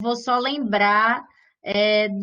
vou só lembrar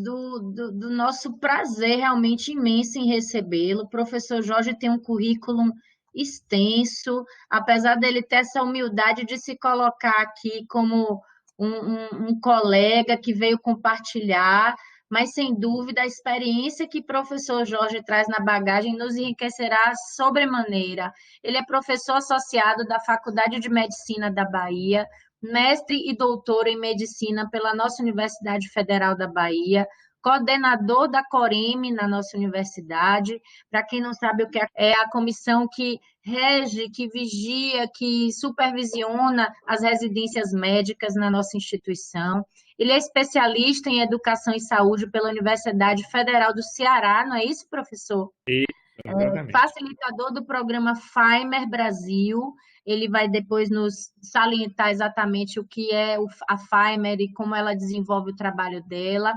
do nosso prazer realmente imenso em recebê-lo. O professor Jorge tem um currículo extenso, apesar dele ter essa humildade de se colocar aqui como um colega que veio compartilhar, mas sem dúvida a experiência que o professor Jorge traz na bagagem nos enriquecerá sobremaneira. Ele é professor associado da Faculdade de Medicina da Bahia, mestre e doutor em medicina pela nossa Universidade Federal da Bahia, coordenador da Coreme na nossa universidade. Para quem não sabe o que é a comissão que rege, que vigia, que supervisiona as residências médicas na nossa instituição. Ele é especialista em educação e saúde pela Universidade Federal do Ceará, não é isso, professor? Isso, exatamente. Facilitador do programa Faimer Brasil. Ele vai depois nos salientar exatamente o que é a Faimer e como ela desenvolve o trabalho dela.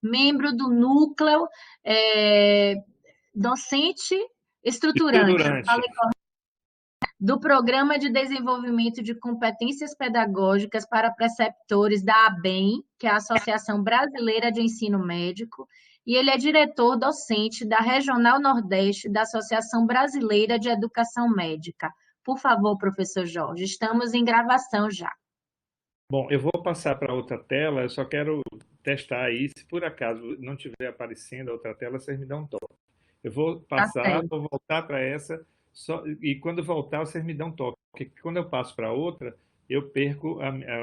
Membro do núcleo docente estruturante. Estruturante. Do Programa de Desenvolvimento de Competências Pedagógicas para Preceptores da ABEM, que é a Associação Brasileira de Ensino Médico, e ele é diretor docente da Regional Nordeste da Associação Brasileira de Educação Médica. Por favor, professor Jorge, estamos em gravação já. Bom, eu vou passar para outra tela, eu só quero testar aí, se por acaso não estiver aparecendo a outra tela, vocês me dão um toque. Eu vou Tá passar, certo. vou voltar para essa, e quando voltar, vocês me dão um toque, porque quando eu passo para outra, eu perco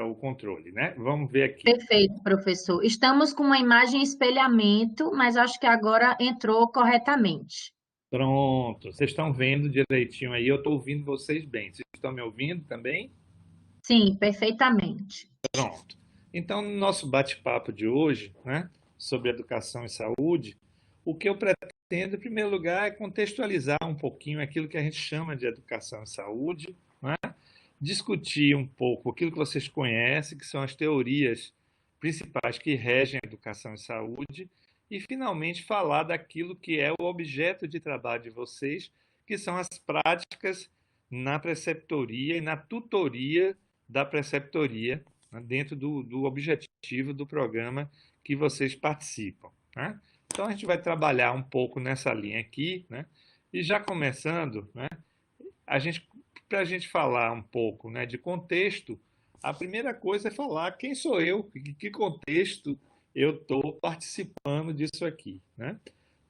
o controle, né? Vamos ver aqui. Perfeito, professor. Estamos com uma imagem espelhamento, mas acho que agora entrou corretamente. Pronto, vocês estão vendo direitinho aí, eu estou ouvindo vocês bem. Vocês estão me ouvindo também? Sim, perfeitamente. Pronto. Então, no nosso bate-papo de hoje, né, sobre educação e saúde, o que eu pretendo, em primeiro lugar, é contextualizar um pouquinho aquilo que a gente chama de educação e saúde, né, discutir um pouco aquilo que vocês conhecem, que são as teorias principais que regem a educação e saúde, e, finalmente, falar daquilo que é o objeto de trabalho de vocês, que são as práticas na preceptoria e na tutoria da preceptoria, né, dentro do objetivo do programa que vocês participam, né? Então, a gente vai trabalhar um pouco nessa linha aqui, né? E já começando, né, para a gente falar um pouco, né, de contexto, a primeira coisa é falar quem sou eu, em que contexto eu estou participando disso aqui, né?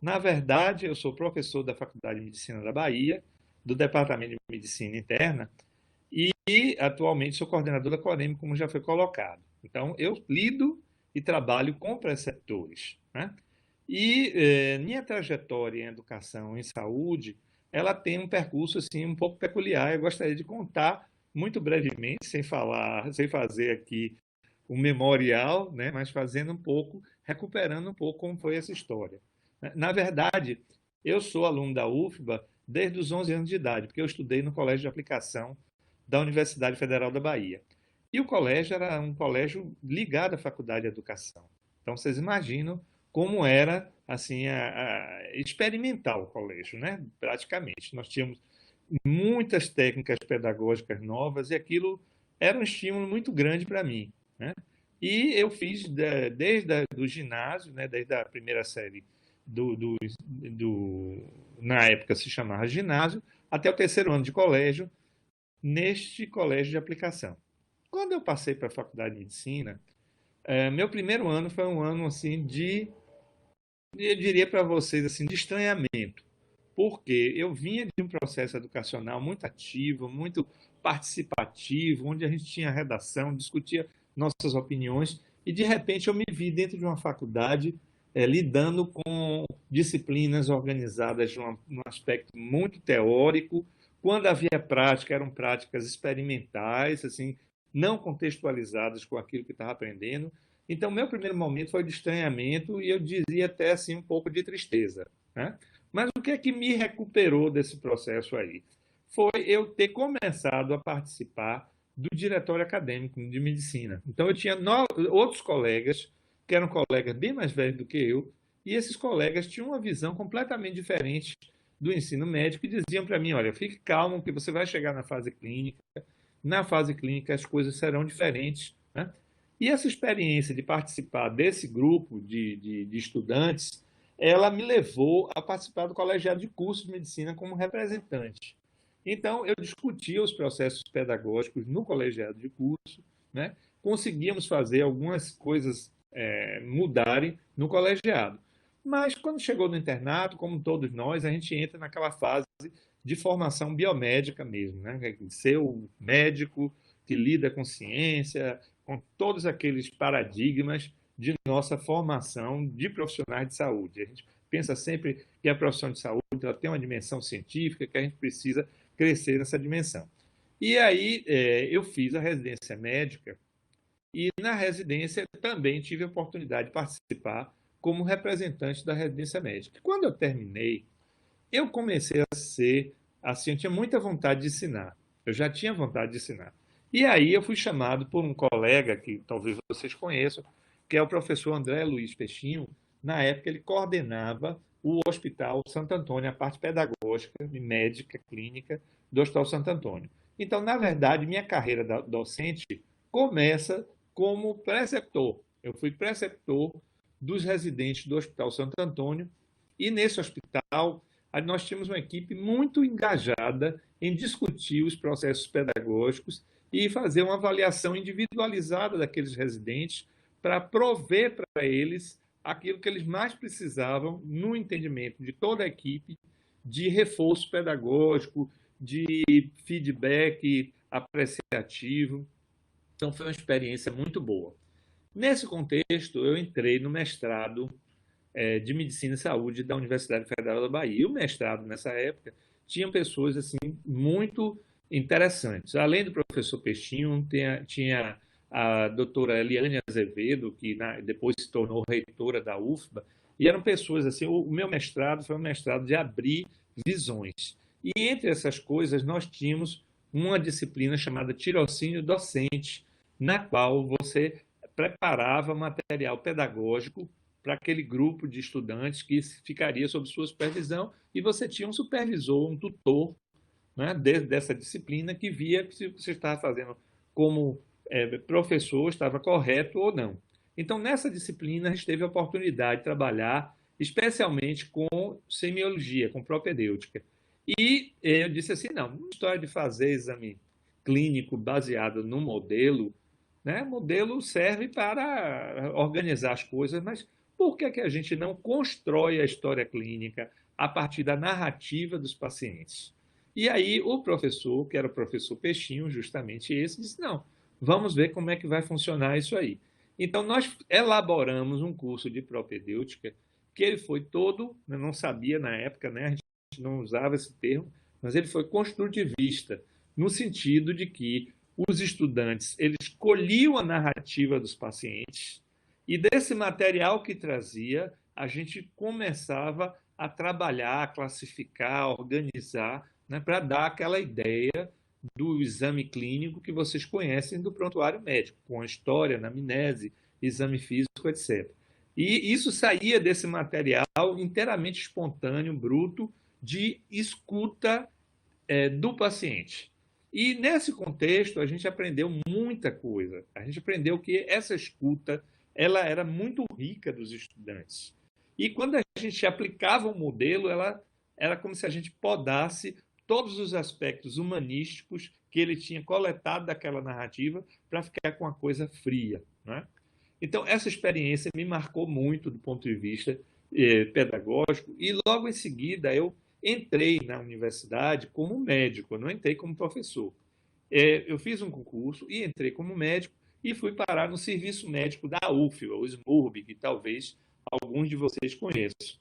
Na verdade, eu sou professor da Faculdade de Medicina da Bahia, do Departamento de Medicina Interna, e atualmente sou coordenador da Coreme, como já foi colocado. Então, eu lido e trabalho com preceptores, né? E minha trajetória em educação e saúde, ela tem um percurso assim um pouco peculiar. Eu gostaria de contar muito brevemente, sem falar, sem fazer aqui um memorial, né, mas fazendo um pouco, recuperando um pouco como foi essa história. Na verdade, eu sou aluno da UFBA desde os 11 anos de idade, porque eu estudei no Colégio de Aplicação da Universidade Federal da Bahia. E o colégio era um colégio ligado à Faculdade de Educação. Então, vocês imaginam como era assim experimental o colégio, né? Praticamente. Nós tínhamos muitas técnicas pedagógicas novas e aquilo era um estímulo muito grande para mim, né? E eu fiz desde o ginásio, né? Desde a primeira série na época se chamava ginásio, até o terceiro ano de colégio, neste colégio de aplicação. Quando eu passei para a faculdade de medicina, meu primeiro ano foi um ano assim eu diria para vocês assim, de estranhamento, porque eu vinha de um processo educacional muito ativo, muito participativo, onde a gente tinha redação, discutia nossas opiniões, e de repente eu me vi dentro de uma faculdade lidando com disciplinas organizadas num aspecto muito teórico. Quando havia prática, eram práticas experimentais, assim, não contextualizadas com aquilo que estava aprendendo. Então, meu primeiro momento foi de estranhamento e eu dizia até assim um pouco de tristeza, né? Mas o que é que me recuperou desse processo aí? Foi eu ter começado a participar do diretório acadêmico de medicina. Então, eu tinha outros colegas, que eram colegas bem mais velhos do que eu, e esses colegas tinham uma visão completamente diferente do ensino médico e diziam para mim, olha, fique calmo que você vai chegar na fase clínica as coisas serão diferentes, né? E essa experiência de participar desse grupo de estudantes, ela me levou a participar do colegiado de curso de medicina como representante. Então, eu discutia os processos pedagógicos no colegiado de curso, né? Conseguíamos fazer algumas coisas mudarem no colegiado. Mas, quando chegou no internato, como todos nós, a gente entra naquela fase de formação biomédica mesmo, né? Ser o médico que lida com ciência, com todos aqueles paradigmas de nossa formação de profissionais de saúde. A gente pensa sempre que a profissão de saúde ela tem uma dimensão científica, que a gente precisa crescer nessa dimensão. E aí eu fiz a residência médica e na residência também tive a oportunidade de participar como representante da residência médica. Quando eu terminei, eu comecei a ser assim, eu tinha muita vontade de ensinar. Eu já tinha vontade de ensinar. E aí eu fui chamado por um colega que talvez vocês conheçam, que é o professor André Luiz Peixinho. Na época ele coordenava o Hospital Santo Antônio, a parte pedagógica e médica clínica do Hospital Santo Antônio. Então, na verdade, minha carreira docente começa como preceptor. Eu fui preceptor dos residentes do Hospital Santo Antônio e nesse hospital nós tínhamos uma equipe muito engajada em discutir os processos pedagógicos e fazer uma avaliação individualizada daqueles residentes para prover para eles aquilo que eles mais precisavam no entendimento de toda a equipe, de reforço pedagógico, de feedback apreciativo. Então, foi uma experiência muito boa. Nesse contexto, eu entrei no mestrado de Medicina e Saúde da Universidade Federal da Bahia. E o mestrado, nessa época, tinha pessoas assim muito interessantes. Além do professor Peixinho, tinha a doutora Eliane Azevedo, que depois se tornou reitora da UFBA, e eram pessoas assim, o meu mestrado foi um mestrado de abrir visões. E entre essas coisas, nós tínhamos uma disciplina chamada tirocínio docente, na qual você preparava material pedagógico para aquele grupo de estudantes que ficaria sob sua supervisão e você tinha um supervisor, um tutor, né, dessa disciplina que via se você estava fazendo como professor, estava correto ou não. Então, nessa disciplina, a gente teve a oportunidade de trabalhar especialmente com semiologia, com propedêutica. E eu disse assim, não, uma história de fazer exame clínico baseado no modelo, né? Modelo serve para organizar as coisas, mas por que a gente não constrói a história clínica a partir da narrativa dos pacientes? E aí o professor, que era o professor Peixinho, justamente esse, disse, não, vamos ver como é que vai funcionar isso aí. Então, nós elaboramos um curso de propedêutica que ele foi todo, eu não sabia na época, né? A gente não usava esse termo, mas ele foi construtivista, no sentido de que os estudantes eles colhiam a narrativa dos pacientes e desse material que trazia, a gente começava a trabalhar, a classificar, a organizar, né, para dar aquela ideia do exame clínico que vocês conhecem do prontuário médico, com a história, anamnese, exame físico, etc. E isso saía desse material inteiramente espontâneo, bruto, de escuta do paciente. E nesse contexto a gente aprendeu muita coisa. A gente aprendeu que essa escuta ela era muito rica dos estudantes. E quando a gente aplicava o modelo, ela era como se a gente podasse todos os aspectos humanísticos que ele tinha coletado daquela narrativa para ficar com a coisa fria, né? Então, essa experiência me marcou muito do ponto de vista pedagógico e logo em seguida eu entrei na universidade como médico, eu não entrei como professor. Eu fiz um concurso e entrei como médico e fui parar no serviço médico da UFBA, o SMURB, que talvez alguns de vocês conheçam.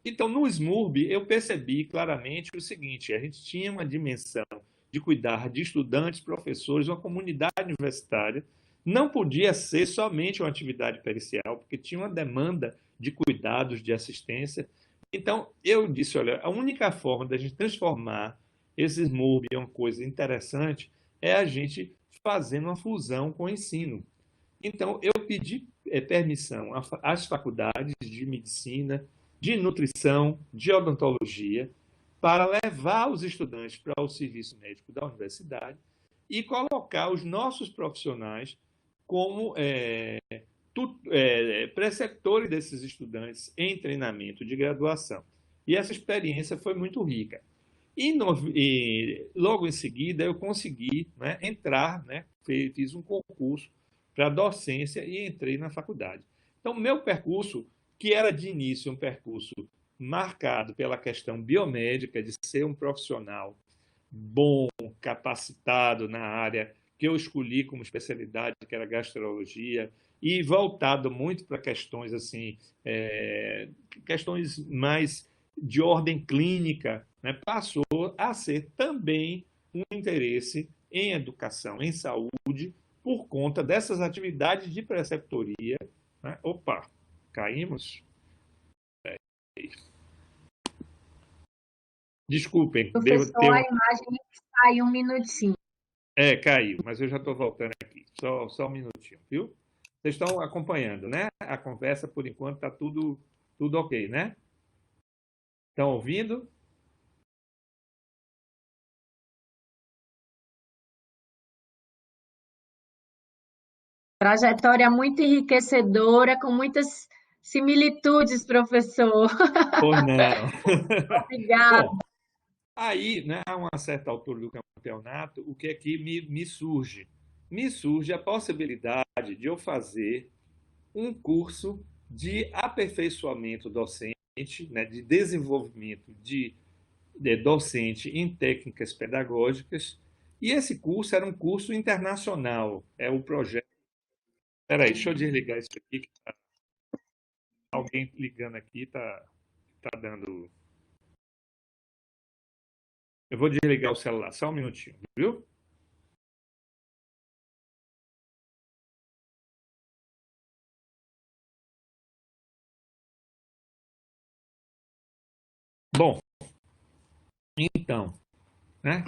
Então, no SMURB, eu percebi claramente o seguinte, a gente tinha uma dimensão de cuidar de estudantes, professores, uma comunidade universitária, não podia ser somente uma atividade pericial, porque tinha uma demanda de cuidados, de assistência. Então, eu disse, olha, a única forma da gente transformar esse SMURB em uma coisa interessante é a gente fazendo uma fusão com o ensino. Então, eu pedi permissão às faculdades de medicina, de nutrição, de odontologia, para levar os estudantes para o serviço médico da universidade e colocar os nossos profissionais como preceptores desses estudantes em treinamento de graduação. E essa experiência foi muito rica. E logo em seguida eu consegui, né, entrar, né, fiz um concurso para docência e entrei na faculdade. Então, meu percurso, que era de início um percurso marcado pela questão biomédica, de ser um profissional bom, capacitado na área que eu escolhi como especialidade, que era gastrologia, e voltado muito para questões assim, questões mais de ordem clínica, né, passou a ser também um interesse em educação, em saúde, por conta dessas atividades de preceptoria. Né? Opa, caímos? Desculpem, devo Professor, ter a imagem saiu um minutinho. caiu, mas eu já estou voltando aqui. Só um minutinho, viu? Vocês estão acompanhando, né? A conversa, por enquanto, está tudo ok, né? Estão ouvindo? Trajetória muito enriquecedora, com muitas similitudes, professor. Pois não. Obrigada. Bom, aí, né, a uma certa altura do campeonato, o que é que me surge? Me surge a possibilidade de eu fazer um curso de aperfeiçoamento docente, né, de desenvolvimento de docente em técnicas pedagógicas, e esse curso era um curso internacional, é o projeto. Espera aí, deixa eu desligar isso aqui, que alguém ligando aqui tá dando. Eu vou desligar o celular, só um minutinho, viu? Bom, então, né?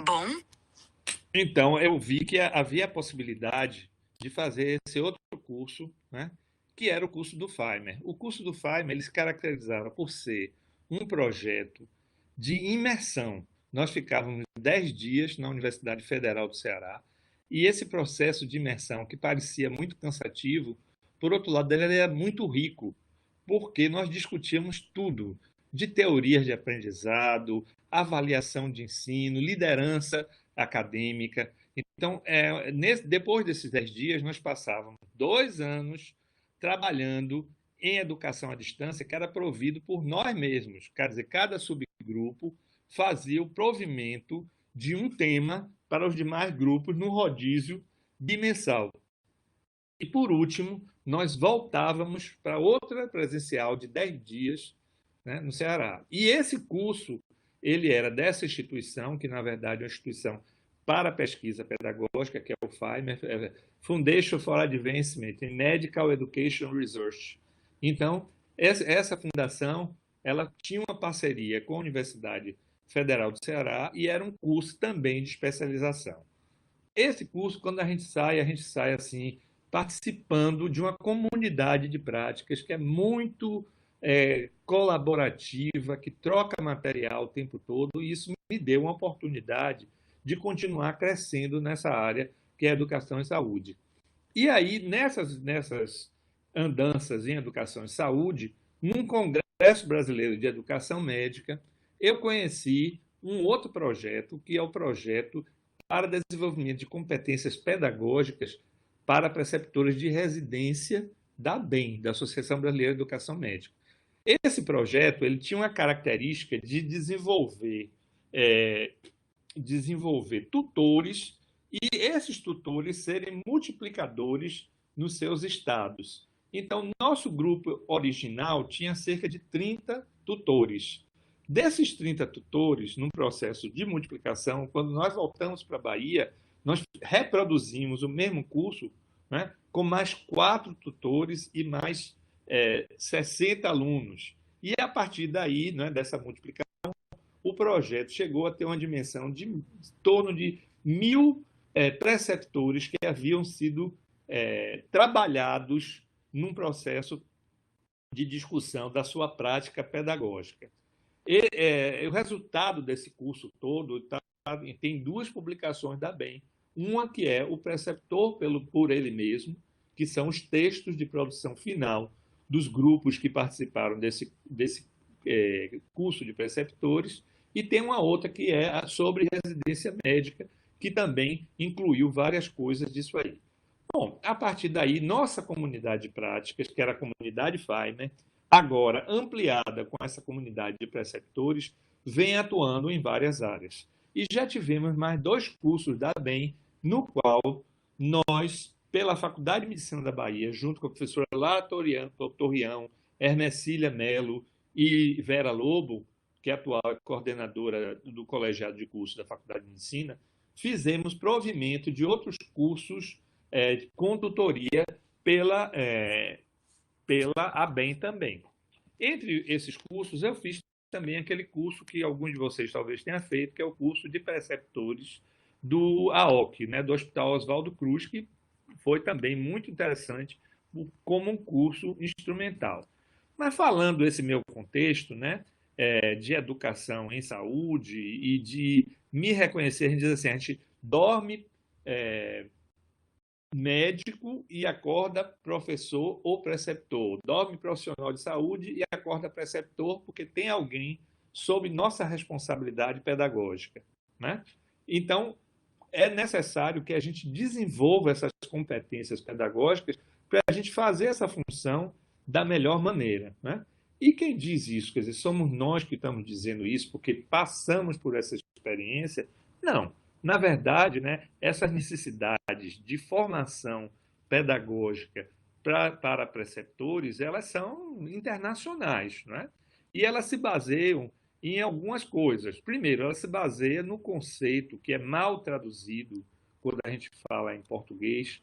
Então, eu vi que havia a possibilidade de fazer esse outro curso, né? Que era o curso do Faimer. O curso do Faimer, ele se caracterizava por ser um projeto de imersão. Nós ficávamos 10 dias na Universidade Federal do Ceará, e esse processo de imersão, que parecia muito cansativo, por outro lado, ele era muito rico, porque nós discutíamos tudo, de teorias de aprendizado, avaliação de ensino, liderança acadêmica. Então, depois desses 10 dias, nós passávamos 2 anos trabalhando em educação à distância, que era provido por nós mesmos. Quer dizer, cada subgrupo fazia o provimento de um tema para os demais grupos no rodízio bimensal. E, por último, nós voltávamos para outra presencial de 10 dias, né, no Ceará. E esse curso, ele era dessa instituição, que na verdade é uma instituição para pesquisa pedagógica, que é o FAIMER, Foundation for Advancement in Medical Education Research. Então, essa fundação, ela tinha uma parceria com a Universidade Federal do Ceará e era um curso também de especialização. Esse curso, quando a gente sai assim, participando de uma comunidade de práticas que é muito colaborativa, que troca material o tempo todo, e isso me deu uma oportunidade de continuar crescendo nessa área que é educação e saúde. E aí, nessas andanças em educação e saúde, num Congresso Brasileiro de Educação Médica, eu conheci um outro projeto, que é o projeto para desenvolvimento de competências pedagógicas para preceptores de residência da ABEM, da Associação Brasileira de Educação Médica. Esse projeto ele tinha uma característica de desenvolver tutores e esses tutores serem multiplicadores nos seus estados. Então, nosso grupo original tinha cerca de 30 tutores. Desses 30 tutores, num processo de multiplicação, quando nós voltamos para a Bahia, nós reproduzimos o mesmo curso, né, com mais 4 tutores e mais 60 alunos. E a partir daí, né, dessa multiplicação, o projeto chegou a ter uma dimensão de em torno de 1.000 preceptores que haviam sido trabalhados num processo de discussão da sua prática pedagógica. O resultado desse curso todo tem 2 publicações da BEM. Uma que é o preceptor por ele mesmo, que são os textos de produção final dos grupos que participaram desse curso de preceptores, e tem uma outra que é sobre residência médica, que também incluiu várias coisas disso aí. Bom, a partir daí, nossa comunidade de práticas, que era a comunidade FAIMER, agora ampliada com essa comunidade de preceptores, vem atuando em várias áreas. E já tivemos mais 2 cursos da ABEM, no qual nós, pela Faculdade de Medicina da Bahia, junto com a professora Lara Torrião, Hermecília Melo e Vera Lobo, que é a atual coordenadora do colegiado de curso da Faculdade de Medicina, fizemos provimento de outros cursos com tutoria pela ABEM também. Entre esses cursos, eu fiz também aquele curso que alguns de vocês talvez tenham feito, que é o curso de preceptores do AOC, né, do Hospital Oswaldo Cruz, que foi também muito interessante como um curso instrumental. Mas falando desse meu contexto, né, de educação em saúde e de me reconhecer, a gente diz assim, a gente dorme médico e acorda professor ou preceptor. Dorme profissional de saúde e acorda preceptor, porque tem alguém sob nossa responsabilidade pedagógica, né? Então, é necessário que a gente desenvolva essas competências pedagógicas para a gente fazer essa função da melhor maneira, né? E quem diz isso? Quer dizer, somos nós que estamos dizendo isso porque passamos por essa experiência? Não. Na verdade, né, essas necessidades de formação pedagógica para preceptores, elas são internacionais, né? E elas se baseiam em algumas coisas. Primeiro, ela se baseia no conceito que é mal traduzido, quando a gente fala em português,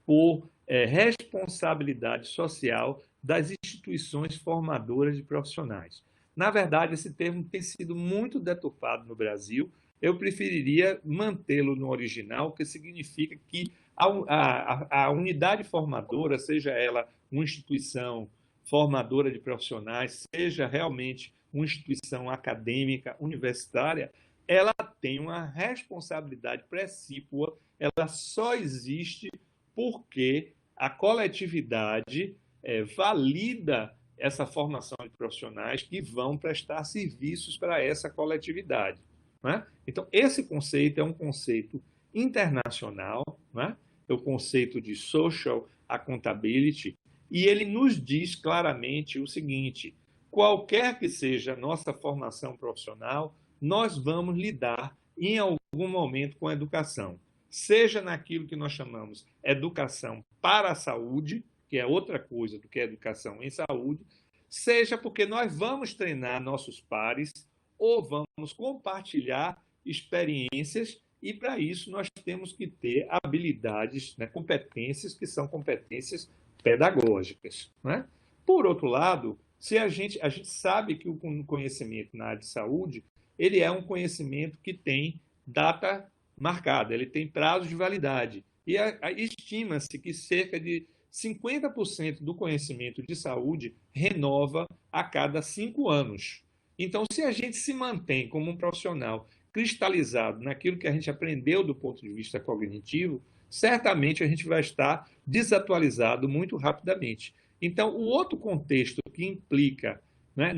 por responsabilidade social das instituições formadoras de profissionais. Na verdade, esse termo tem sido muito deturpado no Brasil. Eu preferiria mantê-lo no original, que significa que a unidade formadora, seja ela uma instituição formadora de profissionais, seja realmente uma instituição acadêmica, universitária, ela tem uma responsabilidade precípua, ela só existe porque a coletividade valida essa formação de profissionais que vão prestar serviços para essa coletividade. Né? Então, esse conceito é um conceito internacional, né? É o conceito de social accountability, e ele nos diz claramente o seguinte: qualquer que seja a nossa formação profissional, nós vamos lidar em algum momento com a educação, seja naquilo que nós chamamos educação para a saúde, que é outra coisa do que a educação em saúde, seja porque nós vamos treinar nossos pares ou vamos compartilhar experiências, e para isso nós temos que ter habilidades, né, competências que são competências pedagógicas. Né? Por outro lado, se a gente sabe que o conhecimento na área de saúde ele é um conhecimento que tem data marcada, ele tem prazo de validade. E estima-se que cerca de 50% do conhecimento de saúde renova a cada 5 anos. Então, se a gente se mantém como um profissional cristalizado naquilo que a gente aprendeu do ponto de vista cognitivo, certamente a gente vai estar desatualizado muito rapidamente. Então, o outro contexto que implica, né,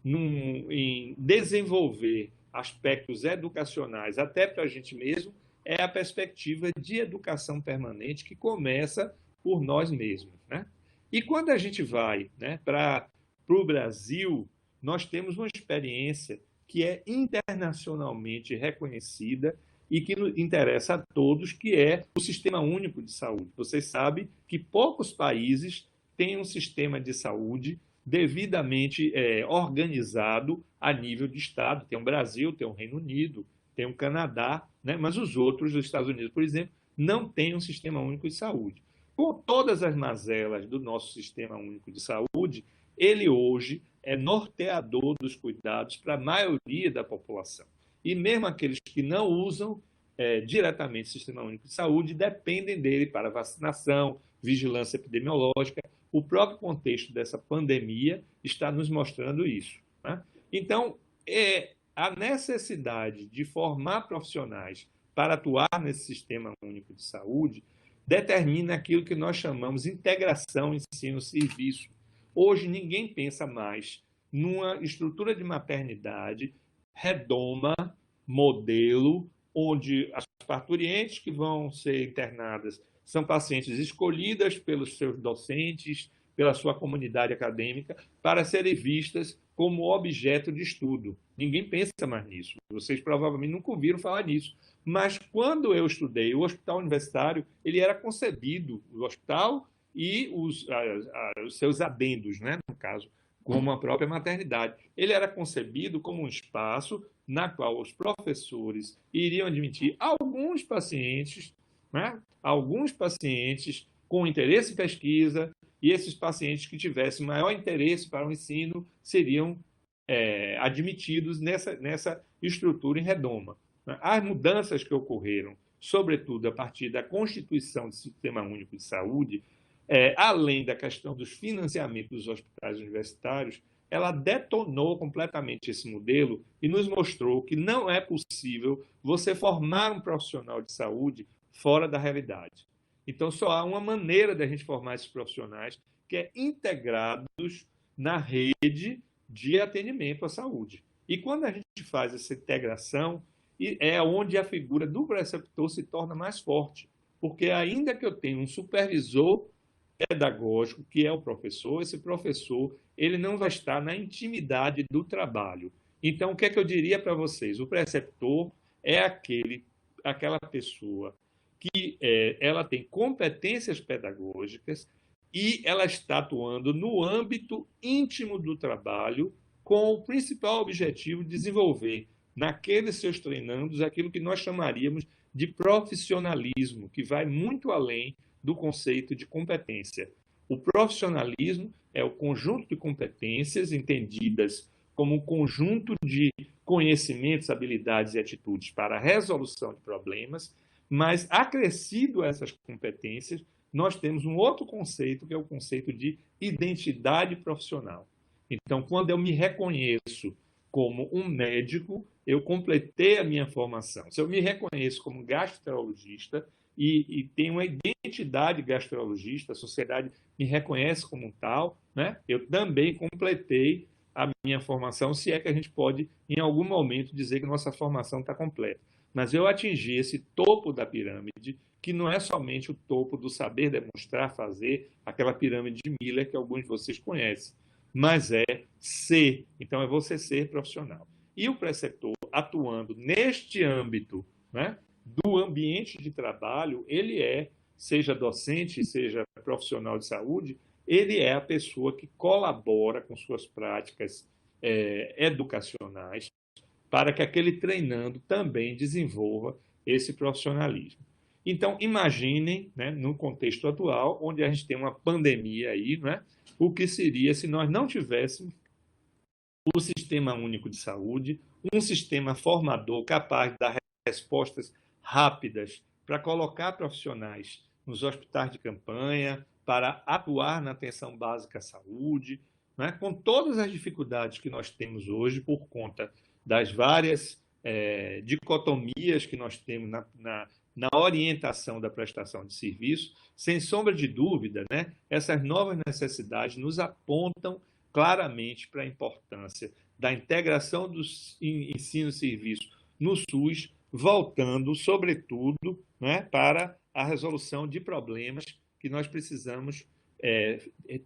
em desenvolver aspectos educacionais até para a gente mesmo é a perspectiva de educação permanente que começa por nós mesmos. Né? E quando a gente vai, né, para o Brasil, nós temos uma experiência que é internacionalmente reconhecida e que interessa a todos, que é o Sistema Único de Saúde. Vocês sabem que poucos países têm um sistema de saúde devidamente organizado a nível de Estado. Tem o Brasil, tem o Reino Unido, tem o Canadá, né? Mas os outros, os Estados Unidos, por exemplo, não têm um Sistema Único de Saúde. Com todas as mazelas do nosso Sistema Único de Saúde, ele hoje é norteador dos cuidados para a maioria da população. E mesmo aqueles que não usam diretamente o Sistema Único de Saúde dependem dele para vacinação, vigilância epidemiológica. O próprio contexto dessa pandemia está nos mostrando isso. Né? Então, a necessidade de formar profissionais para atuar nesse Sistema Único de Saúde determina aquilo que nós chamamos de integração ensino-serviço. Hoje, ninguém pensa mais numa estrutura de maternidade redoma, modelo, onde as parturientes que vão ser internadas são pacientes escolhidas pelos seus docentes, pela sua comunidade acadêmica, para serem vistas como objeto de estudo. Ninguém pensa mais nisso. Vocês provavelmente nunca ouviram falar nisso. Mas quando eu estudei, o hospital universitário, ele era concebido, o hospital e os seus adendos, né, no caso, como a própria maternidade. Ele era concebido como um espaço na qual os professores iriam admitir alguns pacientes com interesse em pesquisa, e esses pacientes que tivessem maior interesse para o ensino seriam admitidos nessa estrutura em redoma. As mudanças que ocorreram, sobretudo a partir da Constituição do Sistema Único de Saúde, além da questão dos financiamentos dos hospitais universitários, ela detonou completamente esse modelo e nos mostrou que não é possível você formar um profissional de saúde fora da realidade. Então, só há uma maneira de a gente formar esses profissionais, que é integrados na rede de atendimento à saúde. E quando a gente faz essa integração, é onde a figura do preceptor se torna mais forte, porque ainda que eu tenha um supervisor pedagógico, que é o professor, esse professor ele não vai estar na intimidade do trabalho. Então, o que é que eu diria para vocês? O preceptor é aquela pessoa que ela tem competências pedagógicas e ela está atuando no âmbito íntimo do trabalho com o principal objetivo de desenvolver naqueles seus treinandos aquilo que nós chamaríamos de profissionalismo, que vai muito além do conceito de competência. O profissionalismo é o conjunto de competências entendidas como um conjunto de conhecimentos, habilidades e atitudes para a resolução de problemas, mas acrescido a essas competências, nós temos um outro conceito, que é o conceito de identidade profissional. Então, quando eu me reconheço como um médico, eu completei a minha formação. Se eu me reconheço como gastroenterologista e tenho uma identidade gastroenterologista, a sociedade me reconhece como tal, né? Eu também completei a minha formação, se é que a gente pode, em algum momento, dizer que nossa formação está completa. Mas eu atingi esse topo da pirâmide, que não é somente o topo do saber demonstrar, fazer, aquela pirâmide de Miller que alguns de vocês conhecem, mas é ser. Então, é você ser profissional. E o preceptor, atuando neste âmbito, né, do ambiente de trabalho, ele seja docente, seja profissional de saúde, ele é a pessoa que colabora com suas práticas educacionais para que aquele treinando também desenvolva esse profissionalismo. Então, imaginem, né, no contexto atual, onde a gente tem uma pandemia aí, né, o que seria se nós não tivéssemos o Sistema Único de Saúde, um sistema formador capaz de dar respostas rápidas para colocar profissionais nos hospitais de campanha, para atuar na atenção básica à saúde, né, com todas as dificuldades que nós temos hoje por conta das várias dicotomias que nós temos na orientação da prestação de serviço, sem sombra de dúvida, né, essas novas necessidades nos apontam claramente para a importância da integração do ensino e serviço no SUS, voltando, sobretudo, né, para a resolução de problemas que nós precisamos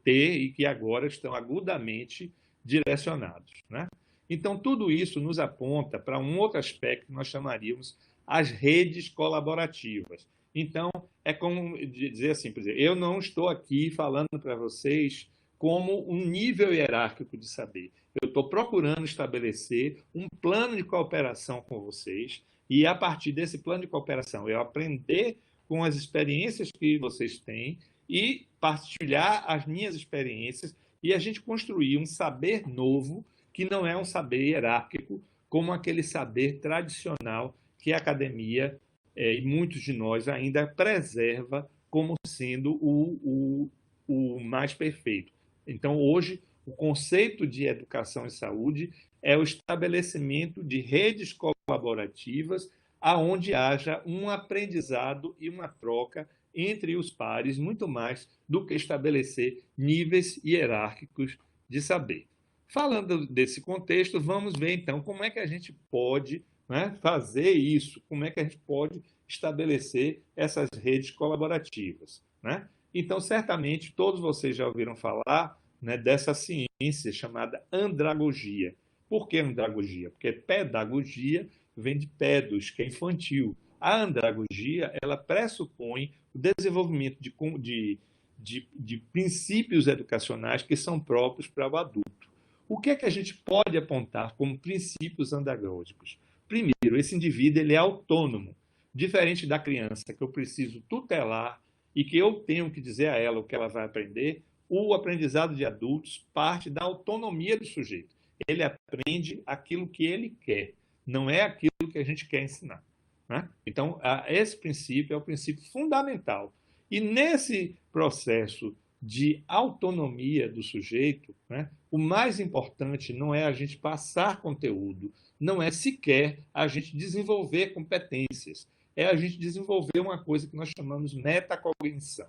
ter e que agora estão agudamente direcionados, né? Então, tudo isso nos aponta para um outro aspecto que nós chamaríamos as redes colaborativas. Então, é como dizer assim, por exemplo, eu não estou aqui falando para vocês como um nível hierárquico de saber. Eu estou procurando estabelecer um plano de cooperação com vocês e, a partir desse plano de cooperação, eu aprender com as experiências que vocês têm e partilhar as minhas experiências e a gente construir um saber novo que não é um saber hierárquico, como aquele saber tradicional que a academia e muitos de nós ainda preserva como sendo o mais perfeito. Então, hoje, o conceito de educação e saúde é o estabelecimento de redes colaborativas aonde haja um aprendizado e uma troca entre os pares, muito mais do que estabelecer níveis hierárquicos de saber. Falando desse contexto, vamos ver então como é que a gente pode, né, fazer isso, como é que a gente pode estabelecer essas redes colaborativas, né? Então, certamente, todos vocês já ouviram falar, né, dessa ciência chamada andragogia. Por que andragogia? Porque pedagogia vem de pedos, que é infantil. A andragogia, ela pressupõe o desenvolvimento de princípios educacionais que são próprios para o adulto. O que é que a gente pode apontar como princípios andragógicos? Primeiro, esse indivíduo ele é autônomo, diferente da criança, que eu preciso tutelar e que eu tenho que dizer a ela o que ela vai aprender. O aprendizado de adultos parte da autonomia do sujeito. Ele aprende aquilo que ele quer, não é aquilo que a gente quer ensinar, né? Então, esse princípio é o princípio fundamental. E nesse processo de autonomia do sujeito, né, o mais importante não é a gente passar conteúdo, não é sequer a gente desenvolver competências, é a gente desenvolver uma coisa que nós chamamos metacognição.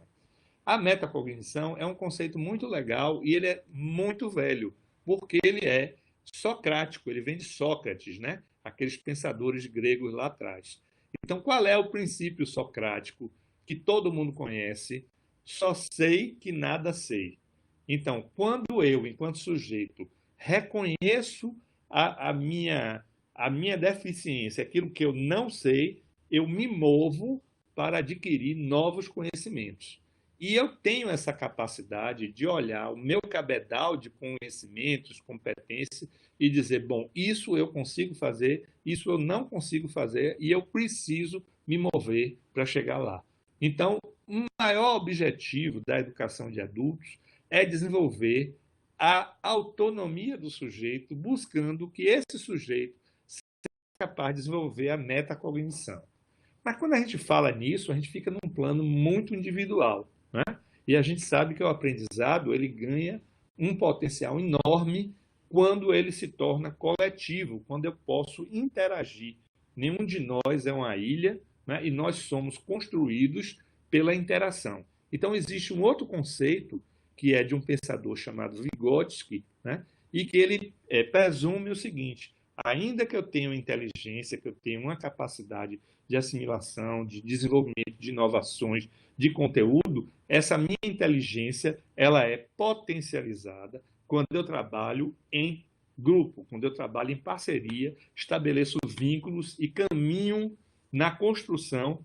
A metacognição é um conceito muito legal e ele é muito velho, porque ele é socrático, ele vem de Sócrates, né? Aqueles pensadores gregos lá atrás. Então, qual é o princípio socrático que todo mundo conhece? Só sei que nada sei. Então, quando eu, enquanto sujeito, reconheço a minha deficiência, aquilo que eu não sei, eu me movo para adquirir novos conhecimentos. E eu tenho essa capacidade de olhar o meu cabedal de conhecimentos, competências, e dizer, bom, isso eu consigo fazer, isso eu não consigo fazer, e eu preciso me mover para chegar lá. Então, o maior objetivo da educação de adultos é desenvolver a autonomia do sujeito, buscando que esse sujeito seja capaz de desenvolver a metacognição. Mas quando a gente fala nisso, a gente fica num plano muito individual, né? E a gente sabe que o aprendizado ele ganha um potencial enorme quando ele se torna coletivo, quando eu posso interagir. Nenhum de nós é uma ilha, né? E nós somos construídos pela interação. Então, existe um outro conceito que é de um pensador chamado Vygotsky, né? E que ele presume o seguinte: ainda que eu tenha inteligência, que eu tenha uma capacidade de assimilação, de desenvolvimento de inovações, de conteúdo, essa minha inteligência ela é potencializada quando eu trabalho em grupo, quando eu trabalho em parceria, estabeleço vínculos e caminho na construção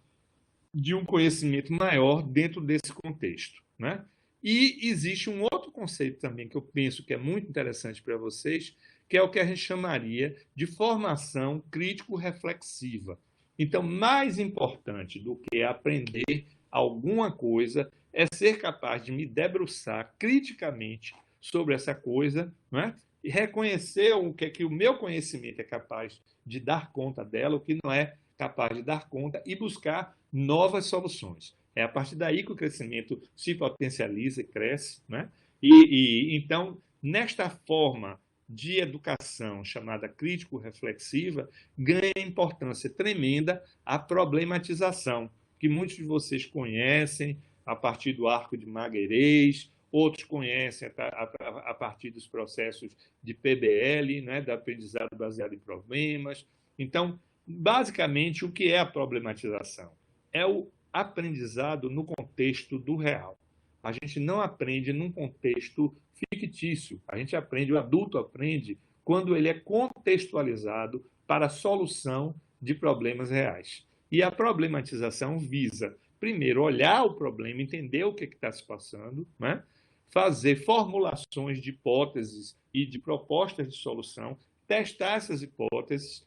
de um conhecimento maior dentro desse contexto, né? E existe um outro conceito também que eu penso que é muito interessante para vocês, que é o que a gente chamaria de formação crítico-reflexiva. Então, mais importante do que aprender alguma coisa é ser capaz de me debruçar criticamente sobre essa coisa, né? E reconhecer o que é que o meu conhecimento é capaz de dar conta dela, o que não é capaz de dar conta, e buscar novas soluções. É a partir daí que o crescimento se potencializa e cresce, né? Então, nesta forma de educação chamada crítico-reflexiva, ganha importância tremenda a problematização, que muitos de vocês conhecem a partir do arco de Magalhães, outros conhecem a partir dos processos de PBL, né, do aprendizado baseado em problemas. Então, basicamente, o que é a problematização? É o aprendizado no contexto do real. A gente não aprende num contexto fictício. A gente aprende, o adulto aprende quando ele é contextualizado para a solução de problemas reais. E a problematização visa, primeiro, olhar o problema, entender o que está se passando, né? Fazer formulações de hipóteses e de propostas de solução, testar essas hipóteses,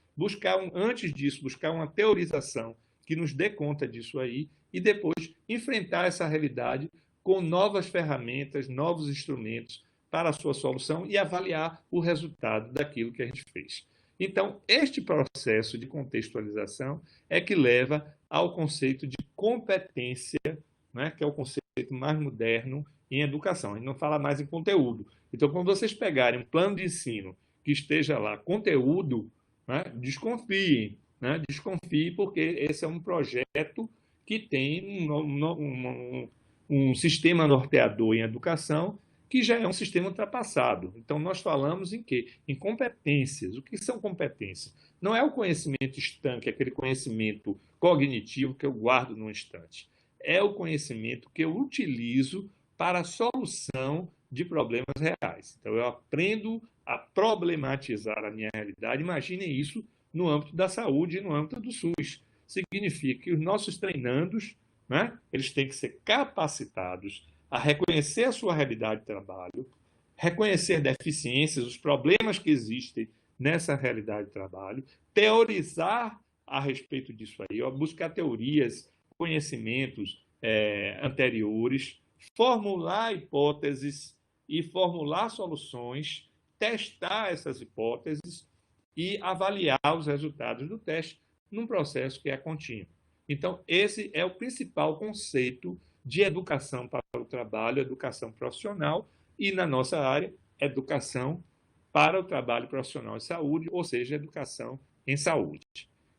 antes disso, buscar uma teorização que nos dê conta disso aí e depois enfrentar essa realidade com novas ferramentas, novos instrumentos para a sua solução e avaliar o resultado daquilo que a gente fez. Então, este processo de contextualização é que leva ao conceito de competência, né, que é o conceito mais moderno em educação. A gente não fala mais em conteúdo. Então, quando vocês pegarem um plano de ensino que esteja lá conteúdo, né, desconfiem, né, desconfie, porque esse é um projeto que tem um sistema norteador em educação que já é um sistema ultrapassado. Então, nós falamos em quê? Em competências. O que são competências? Não é o conhecimento estanque, aquele conhecimento cognitivo que eu guardo num instante. É o conhecimento que eu utilizo para a solução de problemas reais. Então, eu aprendo a problematizar a minha realidade. Imaginem isso no âmbito da saúde e no âmbito do SUS. Significa que os nossos treinandos, né, eles têm que ser capacitados a reconhecer a sua realidade de trabalho, reconhecer deficiências, os problemas que existem nessa realidade de trabalho, teorizar a respeito disso aí, ó, buscar teorias, conhecimentos anteriores, formular hipóteses e formular soluções, testar essas hipóteses e avaliar os resultados do teste num processo que é contínuo. Então, esse é o principal conceito de educação para o trabalho, educação profissional, e na nossa área, educação para o trabalho profissional em saúde, ou seja, educação em saúde.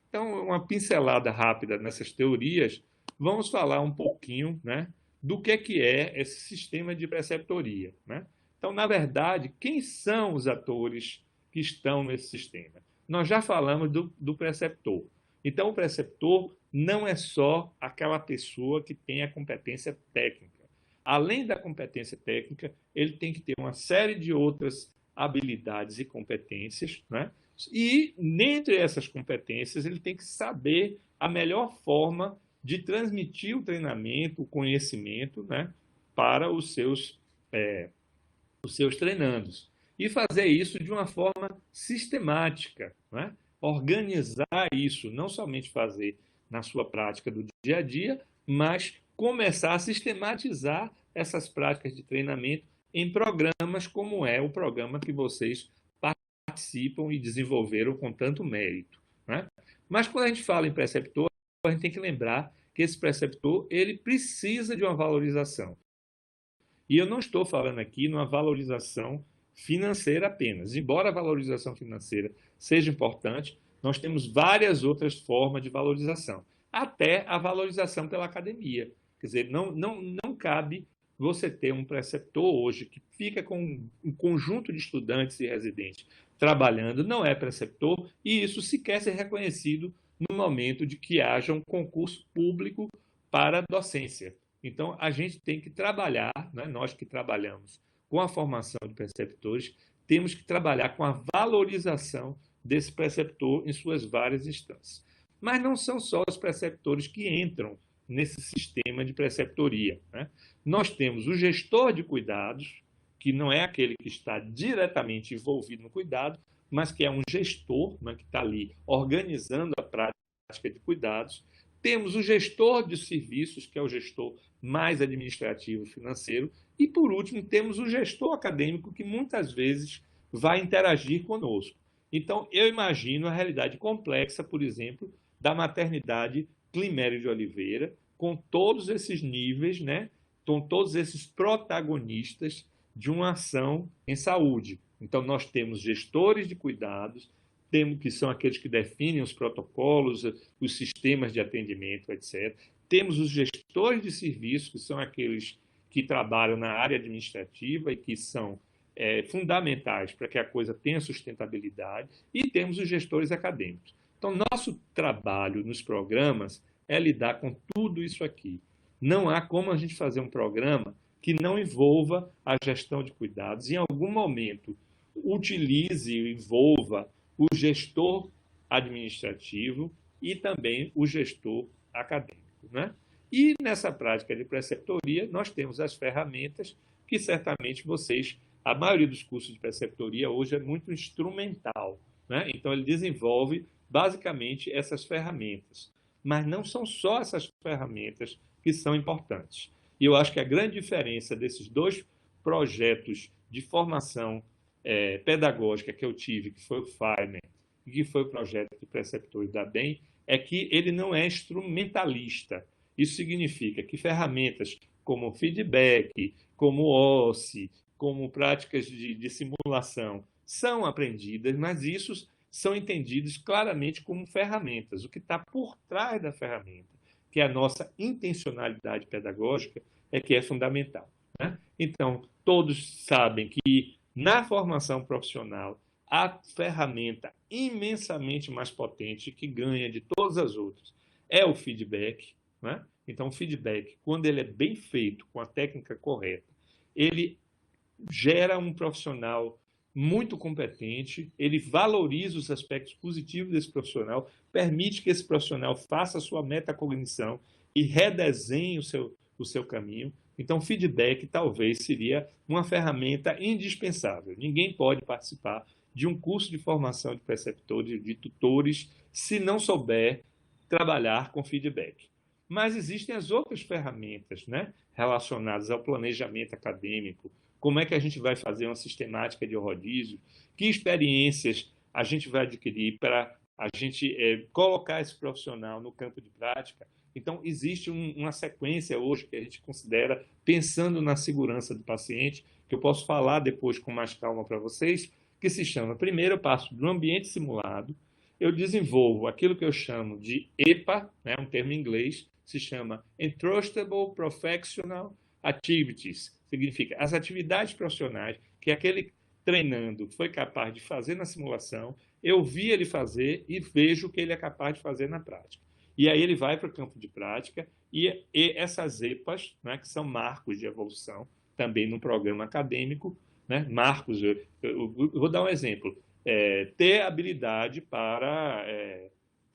Então, uma pincelada rápida nessas teorias, vamos falar um pouquinho, né, do que é esse sistema de preceptoria, né? Então, na verdade, quem são os atores que estão nesse sistema? Nós já falamos do preceptor. Então, o preceptor não é só aquela pessoa que tem a competência técnica. Além da competência técnica, ele tem que ter uma série de outras habilidades e competências, né? E, dentre essas competências, ele tem que saber a melhor forma de transmitir o treinamento, o conhecimento, né, para os seus treinandos. E fazer isso de uma forma sistemática, né? Organizar isso, não somente fazer na sua prática do dia a dia, mas começar a sistematizar essas práticas de treinamento em programas como é o programa que vocês participam e desenvolveram com tanto mérito, né? Mas quando a gente fala em preceptor, a gente tem que lembrar que esse preceptor ele precisa de uma valorização. E eu não estou falando aqui numa valorização financeira apenas. Embora a valorização financeira seja importante, nós temos várias outras formas de valorização. Até a valorização pela academia. Quer dizer, não cabe você ter um preceptor hoje que fica com um conjunto de estudantes e residentes trabalhando, não é preceptor, e isso sequer ser reconhecido no momento de que haja um concurso público para a docência. Então, a gente tem que trabalhar, né, nós que trabalhamos com a formação de preceptores, temos que trabalhar com a valorização desse preceptor em suas várias instâncias. Mas não são só os preceptores que entram nesse sistema de preceptoria, né? Nós temos o gestor de cuidados, que não é aquele que está diretamente envolvido no cuidado, mas que é um gestor, né, que está ali organizando a prática de cuidados. Temos o gestor de serviços, que é o gestor mais administrativo financeiro. E, por último, temos o gestor acadêmico, que muitas vezes vai interagir conosco. Então, eu imagino a realidade complexa, por exemplo, da maternidade Climério de Oliveira, com todos esses níveis, né, com todos esses protagonistas de uma ação em saúde. Então, nós temos gestores de cuidados, temos que são aqueles que definem os protocolos, os sistemas de atendimento, etc. Temos os gestores de serviços, que são aqueles que trabalham na área administrativa e que são fundamentais para que a coisa tenha sustentabilidade, e temos os gestores acadêmicos. Então, nosso trabalho nos programas é lidar com tudo isso aqui. Não há como a gente fazer um programa que não envolva a gestão de cuidados, em algum momento utilize e envolva o gestor administrativo e também o gestor acadêmico, né? E nessa prática de preceptoria, nós temos as ferramentas que certamente vocês, a maioria dos cursos de preceptoria hoje é muito instrumental, né? Então ele desenvolve basicamente essas ferramentas. Mas não são só essas ferramentas que são importantes. E eu acho que a grande diferença desses dois projetos de formação pedagógica que eu tive, que foi o FIREMAN e que foi o projeto de preceptores da BEM, é que ele não é instrumentalista. Isso significa que ferramentas como feedback, como OSCE, como práticas de simulação são aprendidas, mas isso são entendidos claramente como ferramentas. O que está por trás da ferramenta que é a nossa intencionalidade pedagógica, é que é fundamental, né? Então, todos sabem que na formação profissional, a ferramenta imensamente mais potente que ganha de todas as outras é o feedback, né? Então, o feedback, quando ele é bem feito, com a técnica correta, ele gera um profissional muito competente, ele valoriza os aspectos positivos desse profissional, permite que esse profissional faça a sua metacognição e redesenhe o seu caminho. Então, feedback talvez seria uma ferramenta indispensável. Ninguém pode participar de um curso de formação de preceptores, de tutores, se não souber trabalhar com feedback. Mas existem as outras ferramentas, né, relacionadas ao planejamento acadêmico. Como é que a gente vai fazer uma sistemática de rodízio? Que experiências a gente vai adquirir para a gente colocar esse profissional no campo de prática? Então, existe uma sequência hoje que a gente considera, pensando na segurança do paciente, que eu posso falar depois com mais calma para vocês, que se chama, primeiro eu passo do ambiente simulado, eu desenvolvo aquilo que eu chamo de EPA, né, um termo em inglês, se chama Entrustable Professional Activities, significa as atividades profissionais que aquele treinando foi capaz de fazer na simulação, eu vi ele fazer e vejo o que ele é capaz de fazer na prática. E aí ele vai para o campo de prática e essas EPAs, né, que são marcos de evolução, também no programa acadêmico, né, marcos, eu vou dar um exemplo, ter habilidade para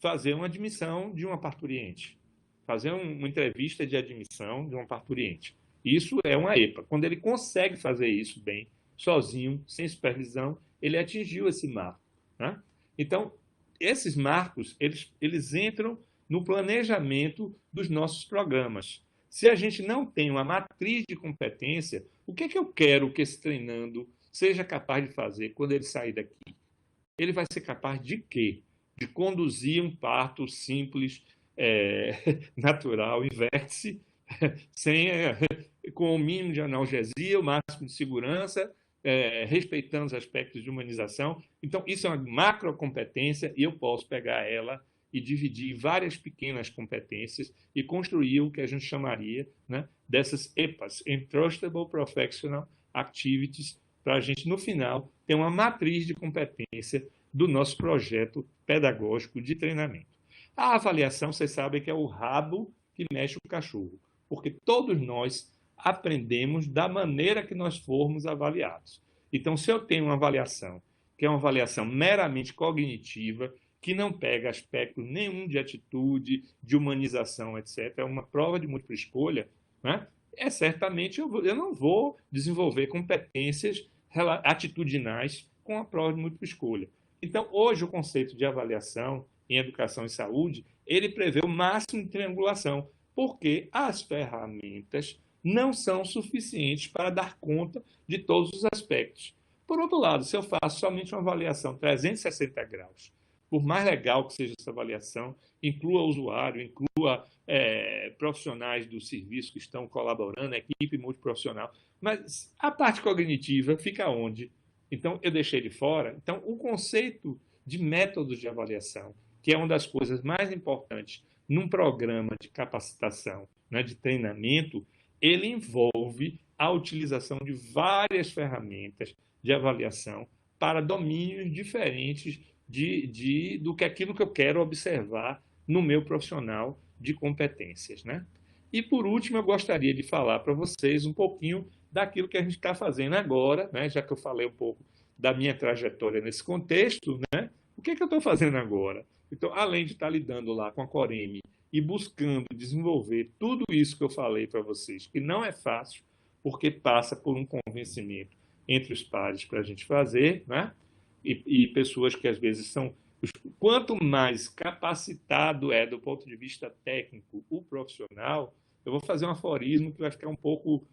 fazer uma admissão de uma parturiente, fazer uma entrevista de admissão de uma parturiente. Isso é uma EPA. Quando ele consegue fazer isso bem, sozinho, sem supervisão, ele atingiu esse marco, né? Então, esses marcos, eles entram no planejamento dos nossos programas. Se a gente não tem uma matriz de competência, o que é que eu quero que esse treinando seja capaz de fazer quando ele sair daqui? Ele vai ser capaz de quê? De conduzir um parto simples, natural, em vértice, sem, com o mínimo de analgesia, o máximo de segurança, respeitando os aspectos de humanização. Então, isso é uma macrocompetência e eu posso pegar ela e dividir em várias pequenas competências e construir o que a gente chamaria, né, dessas EPAs, Entrustable Professional Activities, para a gente, no final, ter uma matriz de competência do nosso projeto pedagógico de treinamento. A avaliação, vocês sabem que é o rabo que mexe o cachorro, porque todos nós aprendemos da maneira que nós formos avaliados. Então, se eu tenho uma avaliação, que é uma avaliação meramente cognitiva, que não pega aspecto nenhum de atitude, de humanização, etc., é uma prova de múltipla escolha, né? Certamente eu não vou desenvolver competências atitudinais com a prova de múltipla escolha. Então, hoje, o conceito de avaliação em educação e saúde, ele prevê o máximo de triangulação, porque as ferramentas não são suficientes para dar conta de todos os aspectos. Por outro lado, se eu faço somente uma avaliação 360 graus, por mais legal que seja essa avaliação, inclua usuário, inclua profissionais do serviço que estão colaborando, equipe multiprofissional, mas a parte cognitiva fica onde? Então, eu deixei de fora. Então, o conceito de métodos de avaliação, que é uma das coisas mais importantes num programa de capacitação, né, de treinamento, ele envolve a utilização de várias ferramentas de avaliação para domínios diferentes do que aquilo que eu quero observar no meu profissional de competências, né? E, por último, eu gostaria de falar para vocês um pouquinho daquilo que a gente está fazendo agora, né? Já que eu falei um pouco da minha trajetória nesse contexto, né? O que é que eu estou fazendo agora? Então, além de estar lidando lá com a Coreme e buscando desenvolver tudo isso que eu falei para vocês, que não é fácil, porque passa por um convencimento entre os pares para a gente fazer, né? E pessoas que às vezes são... Quanto mais capacitado é do ponto de vista técnico o profissional, eu vou fazer um aforismo que vai ficar um pouco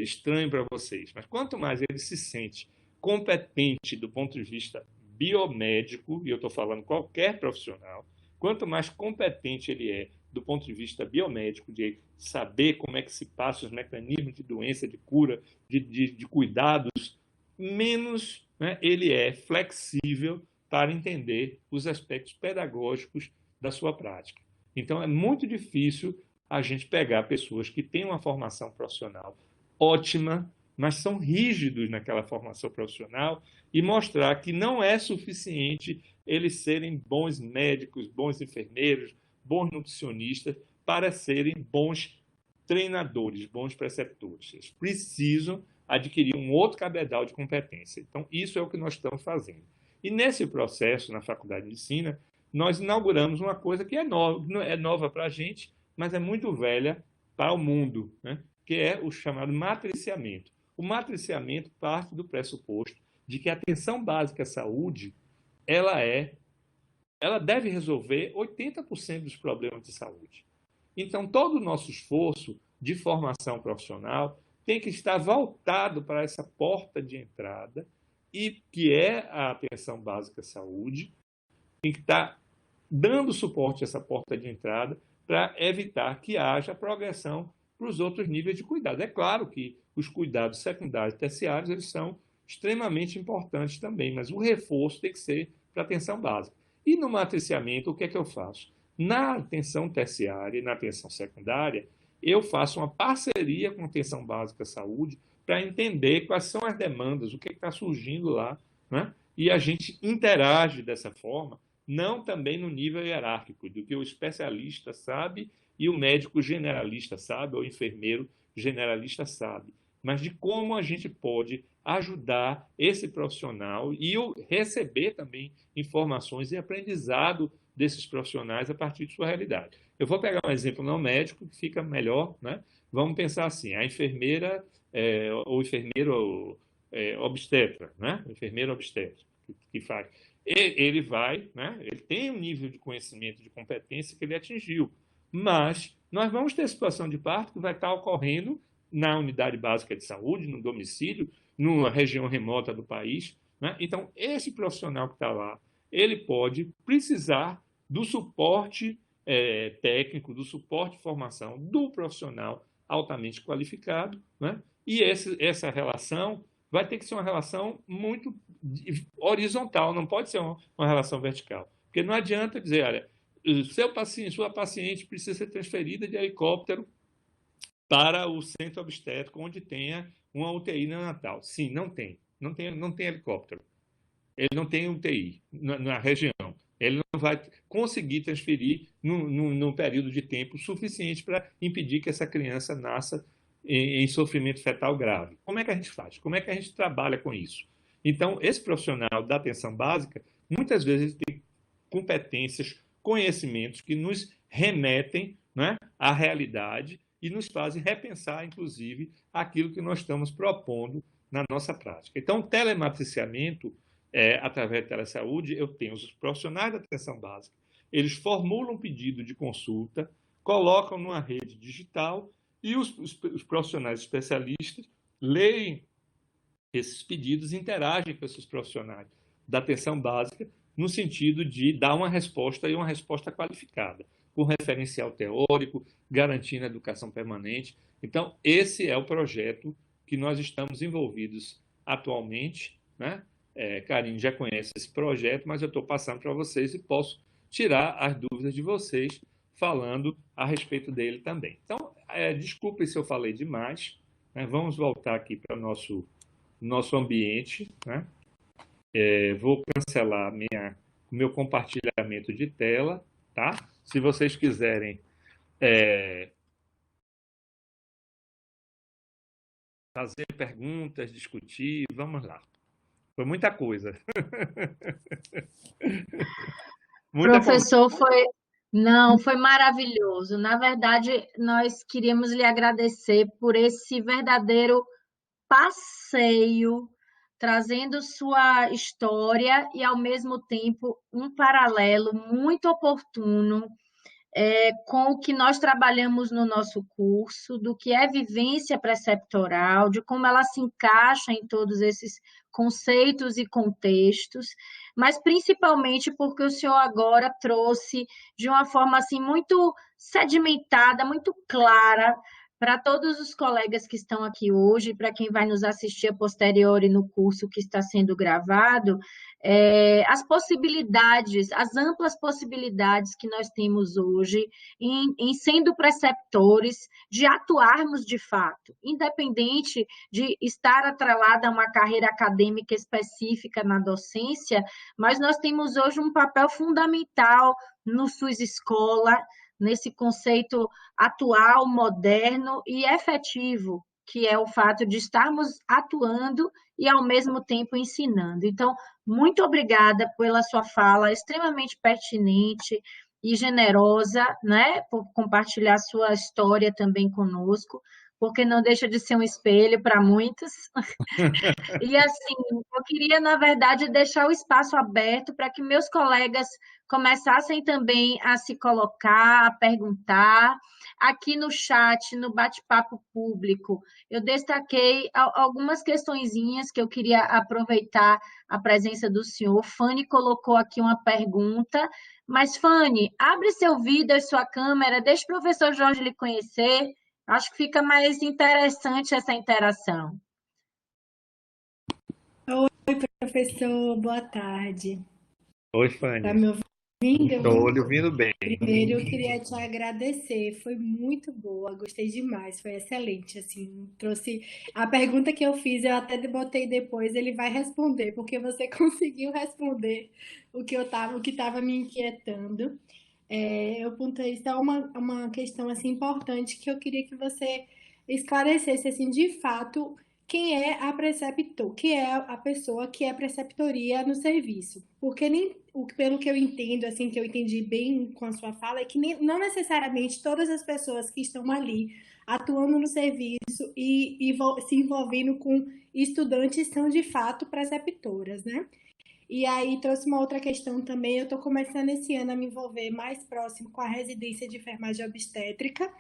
estranho para vocês, mas quanto mais ele se sente competente do ponto de vista biomédico, e eu estou falando qualquer profissional, quanto mais competente ele é do ponto de vista biomédico, de saber como é que se passa os mecanismos de doença, de cura, de cuidados, menos, né, ele é flexível para entender os aspectos pedagógicos da sua prática. Então, é muito difícil a gente pegar pessoas que têm uma formação profissional ótima, mas são rígidos naquela formação profissional e mostrar que não é suficiente eles serem bons médicos, bons enfermeiros, bons nutricionistas para serem bons treinadores, bons preceptores. Eles precisam adquirir um outro cabedal de competência. Então, isso é o que nós estamos fazendo. E nesse processo, na Faculdade de Medicina, nós inauguramos uma coisa que é nova para a gente, mas é muito velha para o mundo, né? Que é o chamado matriciamento. O matriciamento parte do pressuposto de que a atenção básica à saúde ela deve resolver 80% dos problemas de saúde. Então, todo o nosso esforço de formação profissional tem que estar voltado para essa porta de entrada, e que é a atenção básica à saúde, tem que estar dando suporte a essa porta de entrada para evitar que haja progressão para os outros níveis de cuidado. É claro que os cuidados secundários e terciários eles são extremamente importantes também, mas o reforço tem que ser para a atenção básica. E no matriciamento, o que é que eu faço? Na atenção terciária e na atenção secundária, eu faço uma parceria com a atenção básica à saúde para entender quais são as demandas, o que está surgindo lá, né? E a gente interage dessa forma, não também no nível hierárquico, do que o especialista sabe e o médico generalista sabe, ou o enfermeiro generalista sabe, mas de como a gente pode ajudar esse profissional e receber também informações e aprendizado desses profissionais a partir de sua realidade. Eu vou pegar um exemplo não médico que fica melhor, né? Vamos pensar assim, a enfermeira ou enfermeiro obstetra, né? O enfermeiro obstetra que faz. Ele vai, né? Ele tem um nível de conhecimento, de competência que ele atingiu, mas nós vamos ter situação de parto que vai estar ocorrendo na unidade básica de saúde, no domicílio, numa região remota do país, né? Então, esse profissional que está lá, ele pode precisar do suporte técnico, do suporte de formação do profissional altamente qualificado, né? E essa relação vai ter que ser uma relação muito horizontal, não pode ser uma relação vertical. Porque não adianta dizer, olha, sua paciente precisa ser transferida de helicóptero para o centro obstétrico, onde tenha uma UTI neonatal. Sim, não tem helicóptero. Ele não tem UTI na região. Ele não vai conseguir transferir num período de tempo suficiente para impedir que essa criança nasça em sofrimento fetal grave. Como é que a gente faz? Como é que a gente trabalha com isso? Então, esse profissional da atenção básica, muitas vezes ele tem competências, conhecimentos que nos remetem, né, à realidade e nos fazem repensar, inclusive, aquilo que nós estamos propondo na nossa prática. Então, o telematriciamento, através da telesaúde, eu tenho os profissionais da atenção básica, eles formulam um pedido de consulta, colocam numa rede digital e os profissionais especialistas leem esses pedidos e interagem com esses profissionais da atenção básica no sentido de dar uma resposta e uma resposta qualificada, com referencial teórico, garantindo a educação permanente. Então, esse é o projeto que nós estamos envolvidos atualmente, né? Karine já conhece esse projeto, mas eu estou passando para vocês e posso tirar as dúvidas de vocês falando a respeito dele também. Então, desculpe se eu falei demais, né? Vamos voltar aqui para o nosso ambiente, né? Vou cancelar o meu compartilhamento de tela, tá? Se vocês quiserem fazer perguntas, discutir, vamos lá. Foi muita coisa. Muita conversa. Professor, não, foi maravilhoso. Na verdade, nós queríamos lhe agradecer por esse verdadeiro passeio, trazendo sua história e, ao mesmo tempo, um paralelo muito oportuno com o que nós trabalhamos no nosso curso, do que é vivência preceptoral, de como ela se encaixa em todos esses conceitos e contextos, mas principalmente porque o senhor agora trouxe de uma forma assim muito sedimentada, muito clara, para todos os colegas que estão aqui hoje, para quem vai nos assistir a posteriori no curso que está sendo gravado, as possibilidades, as amplas possibilidades que nós temos hoje em sendo preceptores, de atuarmos de fato, independente de estar atrelada a uma carreira acadêmica específica na docência, mas nós temos hoje um papel fundamental no SUS Escola, nesse conceito atual, moderno e efetivo, que é o fato de estarmos atuando e, ao mesmo tempo, ensinando. Então, muito obrigada pela sua fala, extremamente pertinente e generosa, né, por compartilhar sua história também conosco, porque não deixa de ser um espelho para muitos. E assim, eu queria, na verdade, deixar o espaço aberto para que meus colegas começassem também a se colocar, a perguntar. Aqui no chat, no bate-papo público, eu destaquei algumas questõezinhas que eu queria aproveitar a presença do senhor. Fanny colocou aqui uma pergunta, mas Fanny, abre seu vídeo e sua câmera, deixa o professor Jorge lhe conhecer. Acho que fica mais interessante essa interação. Oi, professor, boa tarde. Oi, Tá Fanny. me ouvindo? Estou lhe ouvindo bem. Primeiro, eu queria te agradecer, foi muito boa, gostei demais, foi excelente, assim, trouxe a pergunta que eu fiz, eu até botei depois, ele vai responder, porque você conseguiu responder o que estava me inquietando. Eu apontei isso é uma questão assim importante que eu queria que você esclarecesse assim de fato quem é a preceptor, que é a pessoa que é preceptoria no serviço, porque nem pelo que eu entendo assim que eu entendi bem com a sua fala é que não necessariamente todas as pessoas que estão ali atuando no serviço e se envolvendo com estudantes são de fato preceptoras, né? E aí trouxe uma outra questão também. Eu estou começando esse ano a me envolver mais próximo com a residência de enfermagem obstétrica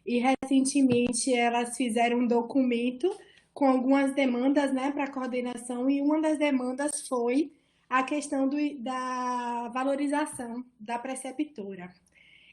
e recentemente elas fizeram um documento com algumas demandas, né, para coordenação e uma das demandas foi a questão da valorização da preceptora.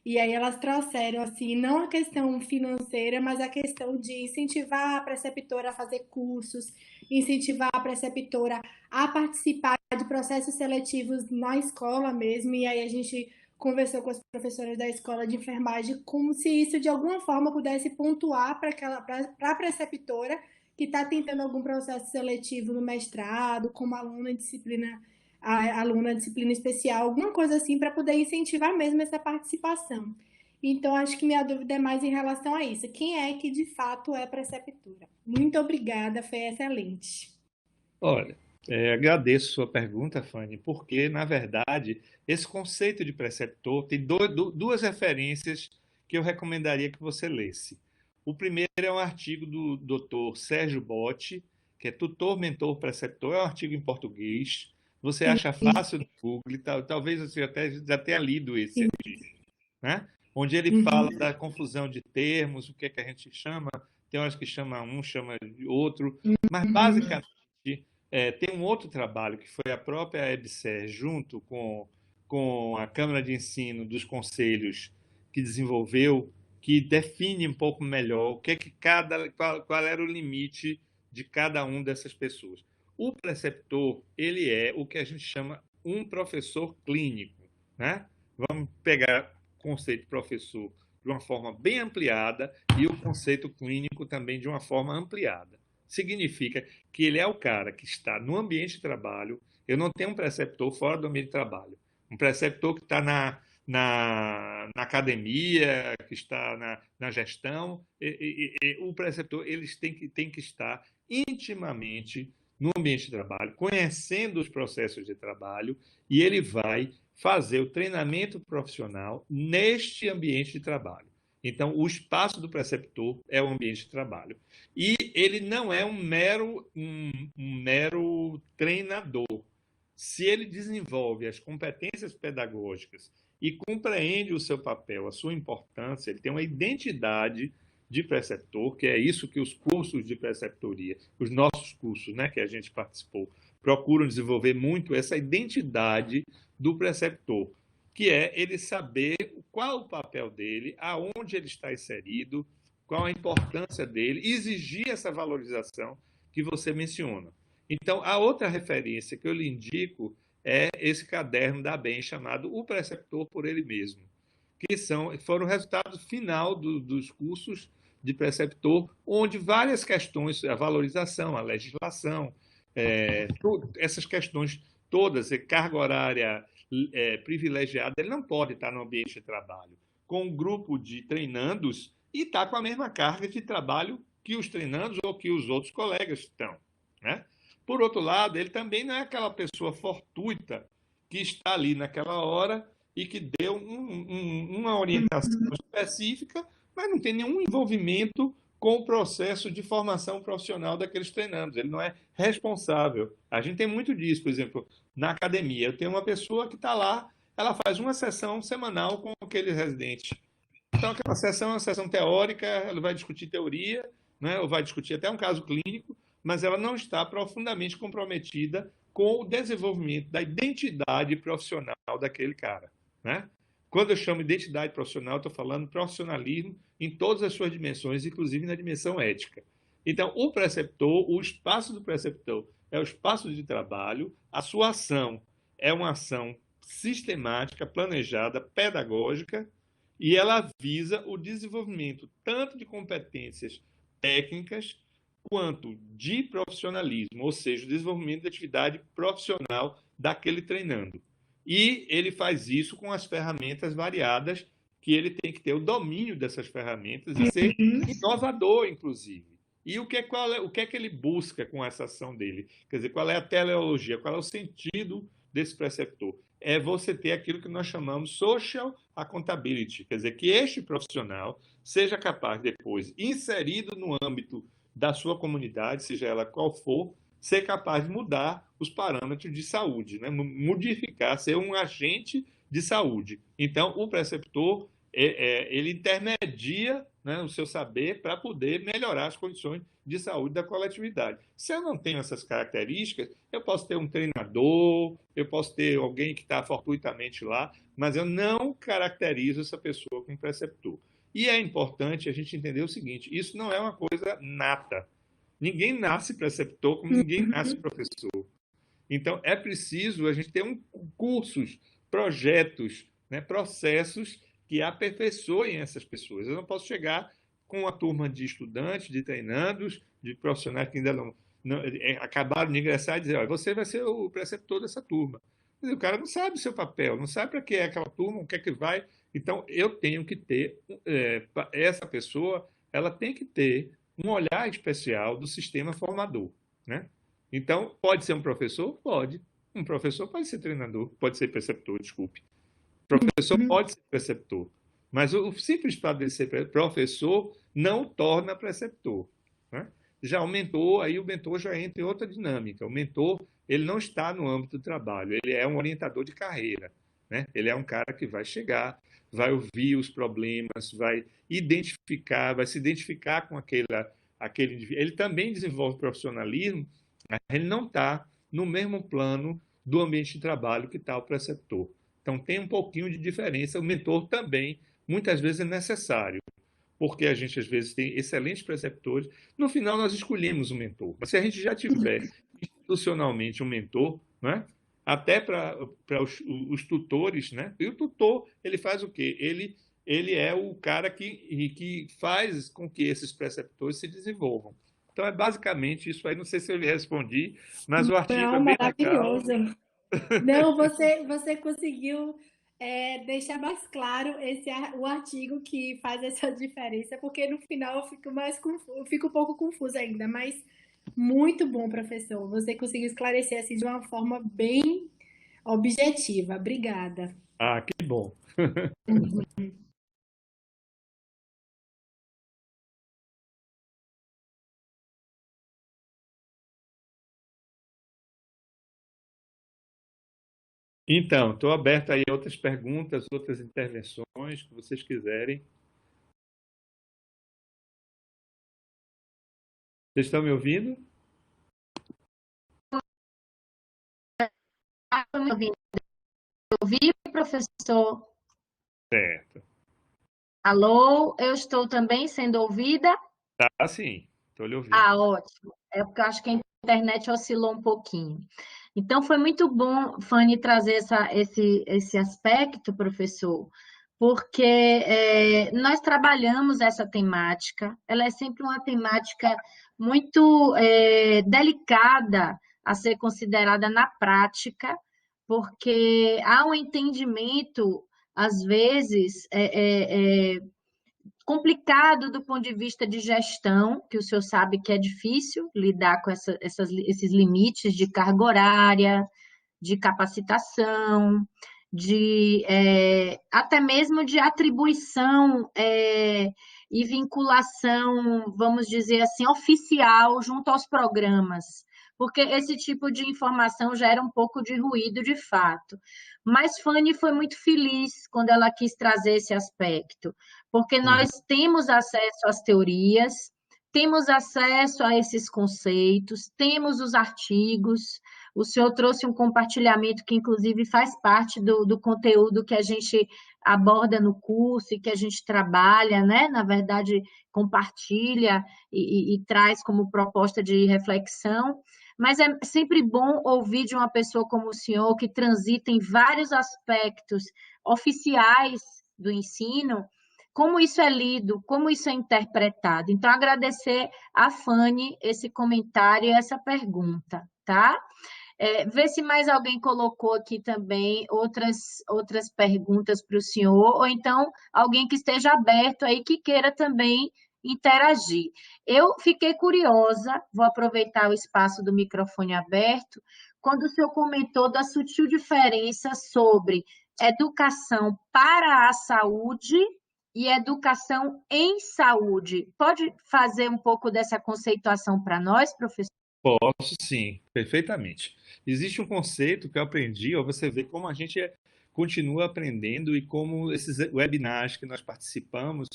E aí elas trouxeram, assim, não a questão financeira, mas a questão de incentivar a preceptora a fazer cursos, incentivar a preceptora a participar de processos seletivos na escola mesmo. E aí a gente conversou com as professoras da escola de enfermagem como se isso de alguma forma pudesse pontuar para a preceptora que está tentando algum processo seletivo no mestrado, como aluna de disciplina especial, alguma coisa assim, para poder incentivar mesmo essa participação. Então, acho que minha dúvida é mais em relação a isso. Quem é que de fato é preceptora? Muito obrigada, foi excelente. Olha, agradeço sua pergunta, Fanny, porque, na verdade, esse conceito de preceptor tem duas referências que eu recomendaria que você lesse. O primeiro é um artigo do Dr. Sérgio Botti, que é tutor, mentor, preceptor, é um artigo em português. Você acha fácil no Google, talvez você até já tenha lido esse artigo, né? Onde ele fala da confusão de termos, o que é que a gente chama, tem horas que chama um, chama de outro, mas basicamente tem um outro trabalho que foi a própria EBSER, junto com a Câmara de Ensino dos Conselhos, que desenvolveu, que define um pouco melhor o que é que qual era o limite de cada um dessas pessoas. O preceptor, ele é o que a gente chama um professor clínico, né? Vamos pegar o conceito de professor de uma forma bem ampliada e o conceito clínico também de uma forma ampliada. Significa que ele é o cara que está no ambiente de trabalho. Eu não tenho um preceptor fora do ambiente de trabalho. Um preceptor que está na academia, que está na gestão. O preceptor eles têm que estar intimamente no ambiente de trabalho, conhecendo os processos de trabalho, e ele vai fazer o treinamento profissional neste ambiente de trabalho. Então, o espaço do preceptor é o ambiente de trabalho. E ele não é um mero treinador. Se ele desenvolve as competências pedagógicas e compreende o seu papel, a sua importância, ele tem uma identidade de preceptor, que é isso que os cursos de preceptoria, os nossos cursos, né, que a gente participou, procuram desenvolver muito essa identidade do preceptor, que é ele saber qual o papel dele, aonde ele está inserido, qual a importância dele, exigir essa valorização que você menciona. Então, a outra referência que eu lhe indico é esse caderno da ABEM chamado O Preceptor por Ele Mesmo, que foram o resultado final dos cursos de preceptor, onde várias questões, a valorização, a legislação, essas questões todas, carga horária privilegiada, ele não pode estar no ambiente de trabalho com um grupo de treinandos e estar com a mesma carga de trabalho que os treinandos ou que os outros colegas estão, né? Por outro lado, ele também não é aquela pessoa fortuita que está ali naquela hora e que deu uma orientação específica, mas não tem nenhum envolvimento com o processo de formação profissional daqueles treinandos. Ele não é responsável. A gente tem muito disso, por exemplo, na academia. Eu tenho uma pessoa que está lá, ela faz uma sessão semanal com aquele residente. Então, aquela sessão é uma sessão teórica, ela vai discutir teoria, né, ou vai discutir até um caso clínico, mas ela não está profundamente comprometida com o desenvolvimento da identidade profissional daquele cara, né? Quando eu chamo identidade profissional, estou falando profissionalismo em todas as suas dimensões, inclusive na dimensão ética. Então, o preceptor, o espaço do preceptor é o espaço de trabalho, a sua ação é uma ação sistemática, planejada, pedagógica, e ela visa o desenvolvimento tanto de competências técnicas quanto de profissionalismo, ou seja, o desenvolvimento da atividade profissional daquele treinando. E ele faz isso com as ferramentas variadas, que ele tem que ter o domínio dessas ferramentas e ser inovador, inclusive. E o que é que ele busca com essa ação dele? Quer dizer, qual é a teleologia, qual é o sentido desse preceptor? É você ter aquilo que nós chamamos social accountability, quer dizer, que este profissional seja capaz, depois, inserido no âmbito da sua comunidade, seja ela qual for, ser capaz de mudar os parâmetros de saúde, né? Modificar, ser um agente de saúde. Então, o preceptor, ele intermedia, né, o seu saber para poder melhorar as condições de saúde da coletividade. Se eu não tenho essas características, eu posso ter um treinador, eu posso ter alguém que está fortuitamente lá, mas eu não caracterizo essa pessoa como preceptor. E é importante a gente entender o seguinte, isso não é uma coisa nata. Ninguém nasce preceptor como ninguém nasce professor. Então, é preciso a gente ter cursos, projetos, né, processos que aperfeiçoem essas pessoas. Eu não posso chegar com uma turma de estudantes, de treinandos, de profissionais que ainda não acabaram de ingressar e dizer, olha, você vai ser o preceptor dessa turma. Mas o cara não sabe o seu papel, não sabe para que é aquela turma, o que é que vai. Então, eu tenho que ter, essa pessoa, ela tem que ter um olhar especial do sistema formador, né? Então, pode ser um professor? Pode. Um professor pode ser treinador, pode ser preceptor, desculpe. Professor pode ser preceptor. Mas o simples fato de ser professor não torna preceptor, né? Já o mentor, aí o mentor já entra em outra dinâmica. O mentor, ele não está no âmbito do trabalho, ele é um orientador de carreira, né? Ele é um cara que vai chegar, vai ouvir os problemas, vai identificar, vai se identificar com aquele indivíduo. Ele também desenvolve profissionalismo, mas ele não está no mesmo plano do ambiente de trabalho que está o preceptor. Então, tem um pouquinho de diferença. O mentor também, muitas vezes, é necessário, porque a gente, às vezes, tem excelentes preceptores. No final, nós escolhemos um mentor. Mas se a gente já tiver institucionalmente um mentor, né? Até para os tutores, né? E o tutor, ele faz o quê? Ele é o cara que faz com que esses preceptores se desenvolvam. Então, é basicamente isso aí. Não sei se eu lhe respondi, mas o artigo é Não, bem legal. maravilhoso. Não, você conseguiu deixar mais claro o artigo que faz essa diferença, porque no final eu fico eu fico um pouco confusa ainda, mas muito bom, professor. Você conseguiu esclarecer assim de uma forma bem objetiva. Obrigada. Ah, que bom. Então, estou aberto aí a outras perguntas, outras intervenções que vocês quiserem. Vocês estão me ouvindo? Me ouvindo? Ouvi, professor? Certo. Alô, eu estou também sendo ouvida? Tá, sim, estou lhe Ah, ouvindo. ótimo. É porque eu acho que a internet oscilou um pouquinho. Então, foi muito bom, Fanny, trazer esse aspecto, professor, porque nós trabalhamos essa temática, ela é sempre uma temática muito delicada a ser considerada na prática, porque há um entendimento, às vezes, complicado do ponto de vista de gestão, que o senhor sabe que é difícil lidar com esses limites de carga horária, de capacitação, até mesmo de atribuição e vinculação, vamos dizer assim, oficial junto aos programas, porque esse tipo de informação gera um pouco de ruído de fato. Mas Fanny foi muito feliz quando ela quis trazer esse aspecto, porque Uhum. nós temos acesso às teorias, temos acesso a esses conceitos, temos os artigos. O senhor trouxe um compartilhamento que, inclusive, faz parte do conteúdo que a gente aborda no curso e que a gente trabalha, né? Na verdade, compartilha e traz como proposta de reflexão. Mas é sempre bom ouvir de uma pessoa como o senhor, que transita em vários aspectos oficiais do ensino, como isso é lido, como isso é interpretado. Então, agradecer a Fanny esse comentário e essa pergunta, tá? Vê se mais alguém colocou aqui também outras perguntas para o senhor, ou então alguém que esteja aberto aí, que queira também interagir. Eu fiquei curiosa, vou aproveitar o espaço do microfone aberto, quando o senhor comentou da sutil diferença sobre educação para a saúde e educação em saúde. Pode fazer um pouco dessa conceituação para nós, professor? Posso sim, perfeitamente. Existe um conceito que eu aprendi, ó, você vê como a gente continua aprendendo e como esses webinars que nós participamos,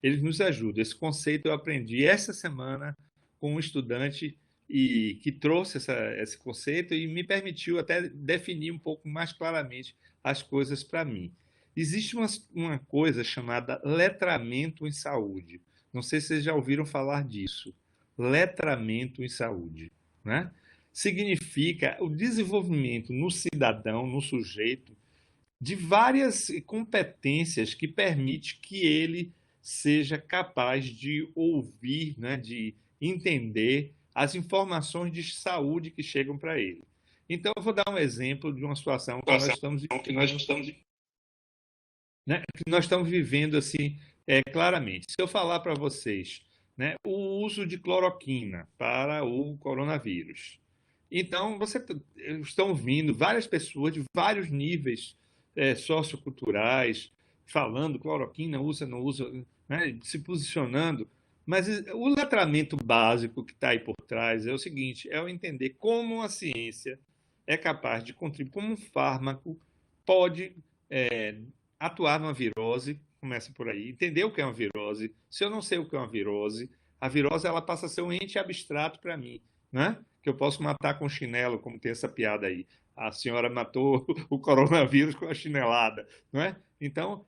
eles nos ajudam. Esse conceito eu aprendi essa semana com um estudante e que trouxe esse conceito e me permitiu até definir um pouco mais claramente as coisas para mim. Existe uma coisa chamada letramento em saúde. Não sei se vocês já ouviram falar disso. Letramento em saúde, né? Significa o desenvolvimento no cidadão, no sujeito, de várias competências que permite que ele seja capaz de ouvir, né, de entender as informações de saúde que chegam para ele. Então, eu vou dar um exemplo de uma situação que nós estamos, né, que nós estamos vivendo assim, claramente. Se eu falar para vocês, né, o uso de cloroquina para o coronavírus. Então, estão vindo várias pessoas de vários níveis socioculturais falando cloroquina, usa, não usa, né, se posicionando. Mas o letramento básico que está aí por trás é o seguinte: é o entender como a ciência é capaz de contribuir, como um fármaco pode é, atuar numa virose, começa por aí, entender o que é uma virose. Se eu não sei o que é uma virose, a virose ela passa a ser um ente abstrato para mim, né? Que eu posso matar com chinelo, como tem essa piada aí. A senhora matou o coronavírus com a chinelada, não é? Então,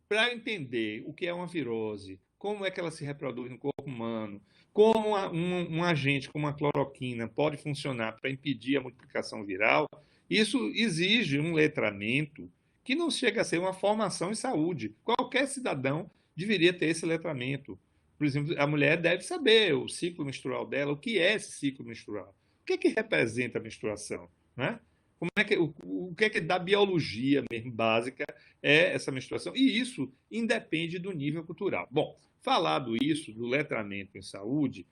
para entender o que é uma virose, como é que ela se reproduz no corpo humano, como um agente como a cloroquina pode funcionar para impedir a multiplicação viral, isso exige um letramento que não chega a ser uma formação em saúde. Qualquer cidadão deveria ter esse letramento. Por exemplo, a mulher deve saber o ciclo menstrual dela, o que é esse ciclo menstrual, o que é que representa a menstruação, né? O que é que da biologia mesmo básica é essa menstruação. E isso independe do nível cultural. Bom, falado isso, do letramento em saúde,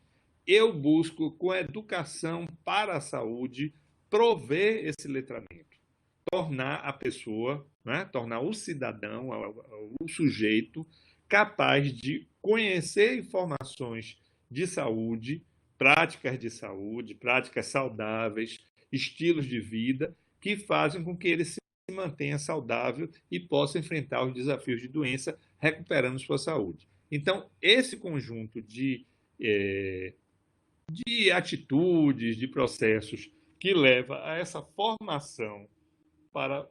eu busco, com a educação para a saúde, prover esse letramento, tornar a pessoa, né, tornar o cidadão, o sujeito, capaz de conhecer informações de saúde, práticas saudáveis, estilos de vida que fazem com que ele se mantenha saudável e possa enfrentar os desafios de doença recuperando sua saúde. Então, esse conjunto de atitudes, de processos que leva a essa formação para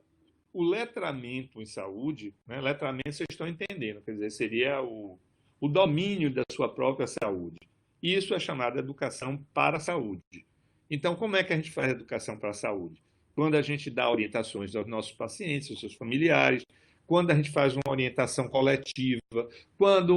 o letramento em saúde, né? Letramento vocês estão entendendo, quer dizer, seria o domínio da sua própria saúde. Isso é chamado de educação para a saúde. Então, como é que a gente faz educação para a saúde? Quando a gente dá orientações aos nossos pacientes, aos seus familiares, quando a gente faz uma orientação coletiva, quando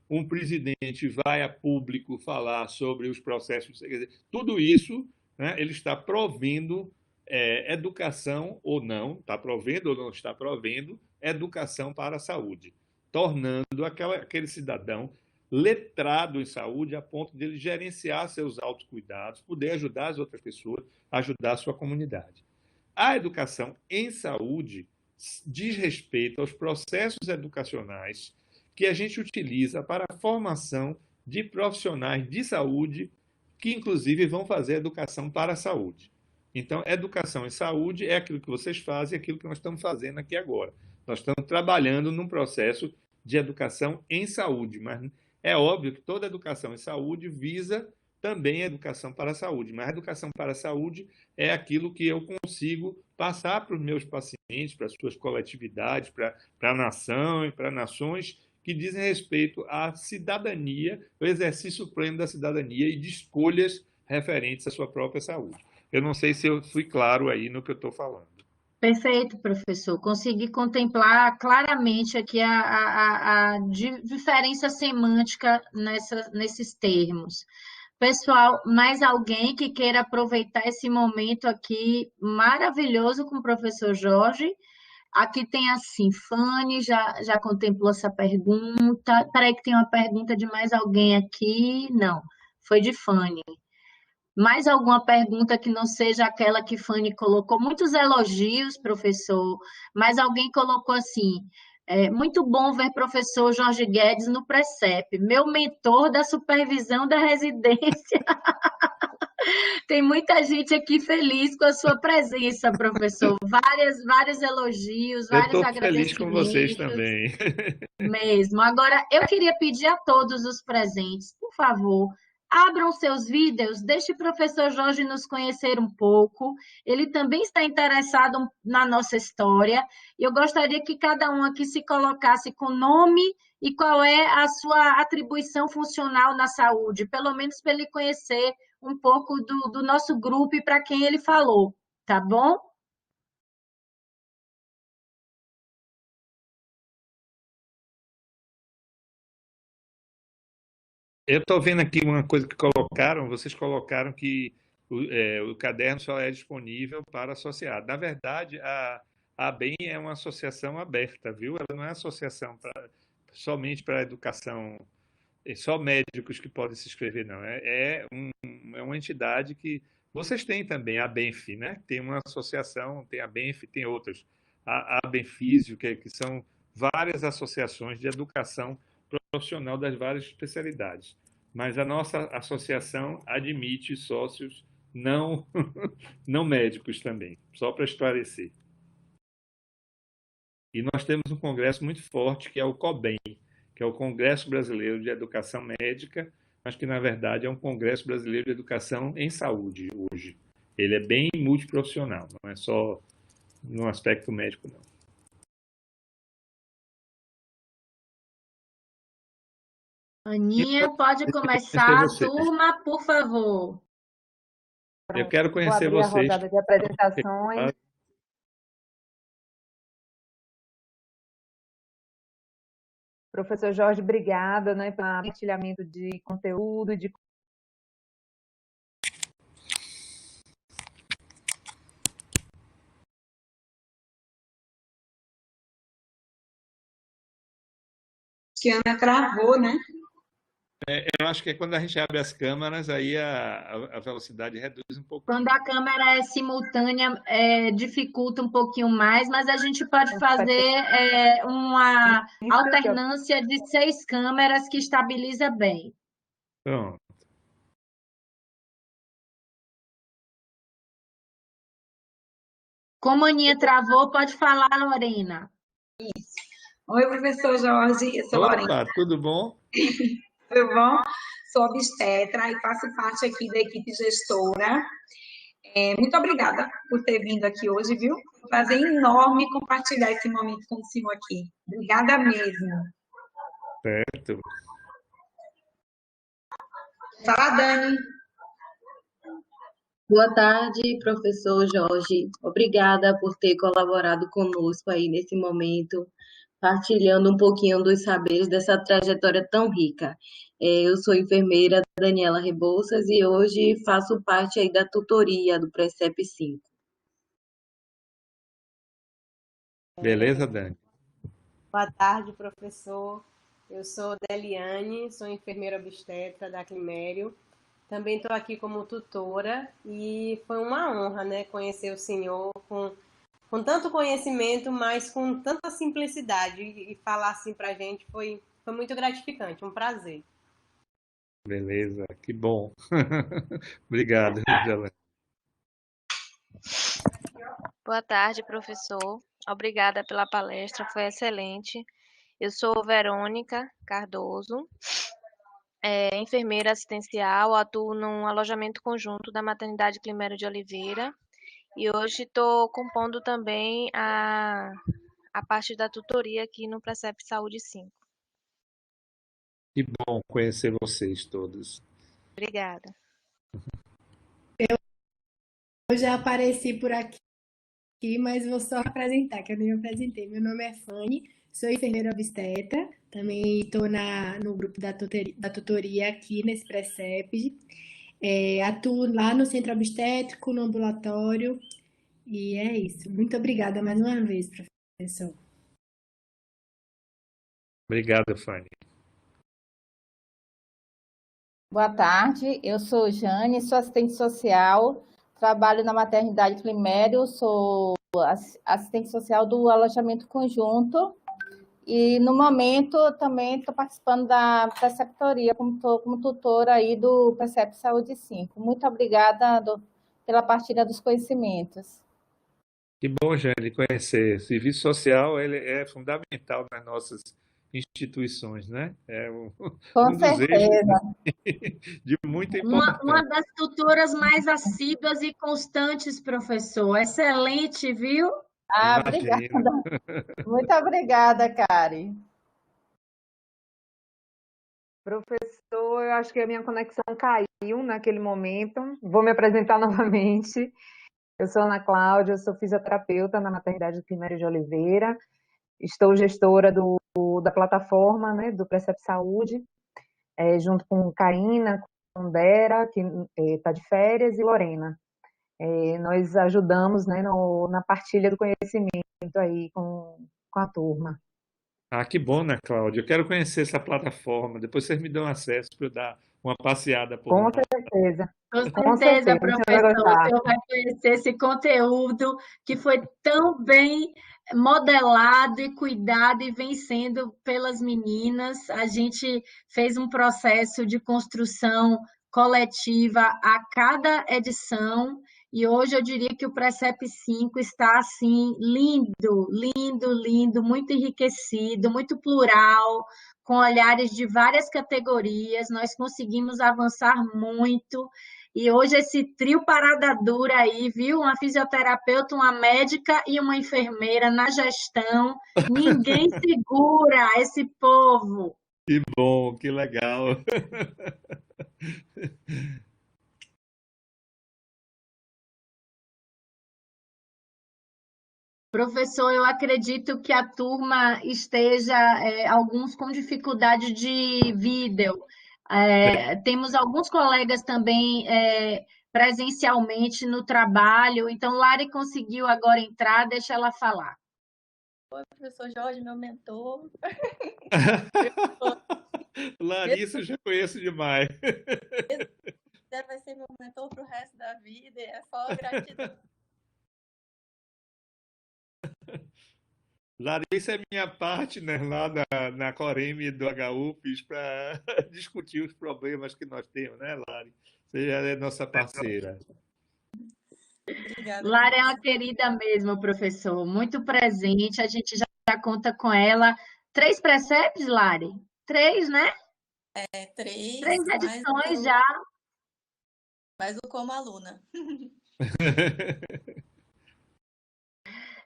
um presidente vai a público falar sobre os processos, quer dizer, tudo isso, né, ele está provendo educação ou não, está provendo ou não está provendo educação para a saúde, tornando aquele cidadão letrado em saúde a ponto de ele gerenciar seus autocuidados, poder ajudar as outras pessoas, ajudar a sua comunidade. A educação em saúde diz respeito aos processos educacionais que a gente utiliza para a formação de profissionais de saúde que, inclusive, vão fazer educação para a saúde. Então, educação em saúde é aquilo que vocês fazem, aquilo que nós estamos fazendo aqui agora. Nós estamos trabalhando num processo de educação em saúde, mas é óbvio que toda educação em saúde visa também a educação para a saúde, mas a educação para a saúde é aquilo que eu consigo passar para os meus pacientes, para as suas coletividades, para a nação e para nações que dizem respeito à cidadania, ao exercício pleno da cidadania e de escolhas referentes à sua própria saúde. Eu não sei se eu fui claro aí no que eu estou falando. Perfeito, professor. Consegui contemplar claramente aqui a diferença semântica nesses termos. Pessoal, mais alguém que queira aproveitar esse momento aqui maravilhoso com o professor Jorge? Aqui tem a Sinfane, já contemplou essa pergunta. Espera aí que tem uma pergunta de mais alguém aqui. Não, foi de Fane. Mais alguma pergunta que não seja aquela que Fanny colocou? Muitos elogios, professor, mas alguém colocou assim, muito bom ver professor Jorge Guedes no Precep, meu mentor da supervisão da residência. Tem muita gente aqui feliz com a sua presença, professor. Vários elogios, Eu vários estou feliz com vocês agradecimentos. também. Mesmo. Agora, eu queria pedir a todos os presentes, por favor, abram seus vídeos, deixe o professor Jorge nos conhecer um pouco. Ele também está interessado na nossa história. Eu gostaria que cada um aqui se colocasse com nome e qual é a sua atribuição funcional na saúde, pelo menos para ele conhecer um pouco do nosso grupo e para quem ele falou, tá bom? Eu estou vendo aqui uma coisa que vocês colocaram que o caderno só é disponível para associado. Na verdade, a ABEM é uma associação aberta, viu? Ela não é associação somente para a educação, só médicos que podem se inscrever, não. É uma entidade que vocês têm também, a Benf, né? Tem uma associação, tem a Benf, tem outras. A Benfísio, que são várias associações de educação profissional das várias especialidades. Mas a nossa associação admite sócios não, não médicos também, só para esclarecer. E nós temos um congresso muito forte, que é o COBEM, que é o Congresso Brasileiro de Educação Médica, mas que, na verdade, é um Congresso Brasileiro de Educação em Saúde hoje. Ele é bem multiprofissional, não é só no aspecto médico, não. Aninha, pode começar a turma, por favor. Eu quero conhecer Vou abrir vocês. a rodada de apresentações. Professor Jorge, obrigada, né, pelo compartilhamento de conteúdo, de Ana travou, né? Eu acho que é quando a gente abre as câmeras, aí a velocidade reduz um pouco. Quando a câmera é simultânea, dificulta um pouquinho mais, mas a gente pode fazer uma alternância de 6 câmeras que estabiliza bem. Pronto. Como a Aninha travou, pode falar, Lorena. Oi, professor Jorge, eu sou Lorena. Opa, tudo bom? Tudo bom? Sou obstetra e faço parte aqui da equipe gestora. Muito obrigada por ter vindo aqui hoje, viu? Foi um prazer enorme compartilhar esse momento com o senhor aqui. Obrigada mesmo. Certo. Fala, Dani. Boa tarde, professor Jorge. Obrigada por ter colaborado conosco aí nesse momento, partilhando um pouquinho dos saberes dessa trajetória tão rica. Eu sou enfermeira Daniela Rebouças e hoje faço parte aí da tutoria do Precep 5. Beleza, Dani? Boa tarde, professor. Eu sou Deliane, sou enfermeira obstetra da Climério. Também estou aqui como tutora e foi uma honra, né, conhecer o senhor com tanto conhecimento, mas com tanta simplicidade. E falar assim para a gente foi muito gratificante, um prazer. Beleza, que bom. Obrigado, Angela. Boa tarde, professor. Obrigada pela palestra, foi excelente. Eu sou Verônica Cardoso, enfermeira assistencial, atuo num alojamento conjunto da Maternidade Climério de Oliveira e hoje estou compondo também a parte da tutoria aqui no Precep Saúde 5. Que bom conhecer vocês todos. Obrigada. Eu já apareci por aqui, mas vou só apresentar, que eu nem me apresentei. Meu nome é Fanny, sou enfermeira obstetra, também estou no grupo da tutoria aqui nesse Precep. Atuo lá no centro obstétrico, no ambulatório, e é isso. Muito obrigada mais uma vez, professor. Obrigado, Fanny. Boa tarde, eu sou Jane, sou assistente social, trabalho na Maternidade Climério, sou assistente social do alojamento conjunto e no momento também estou participando da preceptoria, como tutora aí do Precep Saúde 5. Muito obrigada pela partilha dos conhecimentos. Que bom, Jane, conhecer. Serviço social ele é fundamental nas nossas instituições, né? É Com um dos eixos certeza. de muita Uma importância. das tutoras mais assíduas e constantes, professor. Excelente, viu? Obrigada. Imagino. Muito obrigada, Kari. Professor, eu acho que a minha conexão caiu naquele momento. Vou me apresentar novamente. Eu sou Ana Cláudia, eu sou fisioterapeuta na Maternidade Climério de Oliveira. Estou gestora da plataforma, né, do Precep Saúde, junto com Karina, com Dera, que está de férias, e Lorena. Nós ajudamos, né, na partilha do conhecimento aí com a turma. Que bom, né, Cláudia? Eu quero conhecer essa plataforma. Depois vocês me dão acesso para eu dar uma passeada por Com lá. certeza. Com certeza, você vai professor. O gostar. senhor vai conhecer esse conteúdo que foi tão bem modelado e cuidado e vem sendo pelas meninas. A gente fez um processo de construção coletiva a cada edição e hoje eu diria que o Precep 5 está assim lindo, lindo, lindo, muito enriquecido, muito plural, com olhares de várias categorias. Nós conseguimos avançar muito. E hoje esse trio parada dura aí, viu? Uma fisioterapeuta, uma médica e uma enfermeira na gestão. Ninguém segura esse povo. Que bom, que legal. Professor, eu acredito que a turma esteja, alguns com dificuldade de vídeo. Temos alguns colegas também presencialmente no trabalho, então Lari conseguiu agora entrar, deixa ela falar. Oi, professor Jorge, meu mentor. Larissa, eu já conheço demais. Você vai ser meu mentor para o resto da vida, é só gratidão. Larissa é minha partner lá na Coreme do HUFES para discutir os problemas que nós temos, né, Lari? Você já é nossa parceira. Obrigada. Lara é uma querida mesmo, professor, muito presente, a gente já conta com ela. 3 precepts, Lari? 3, né? 3. 3 edições já. Mais o como aluna.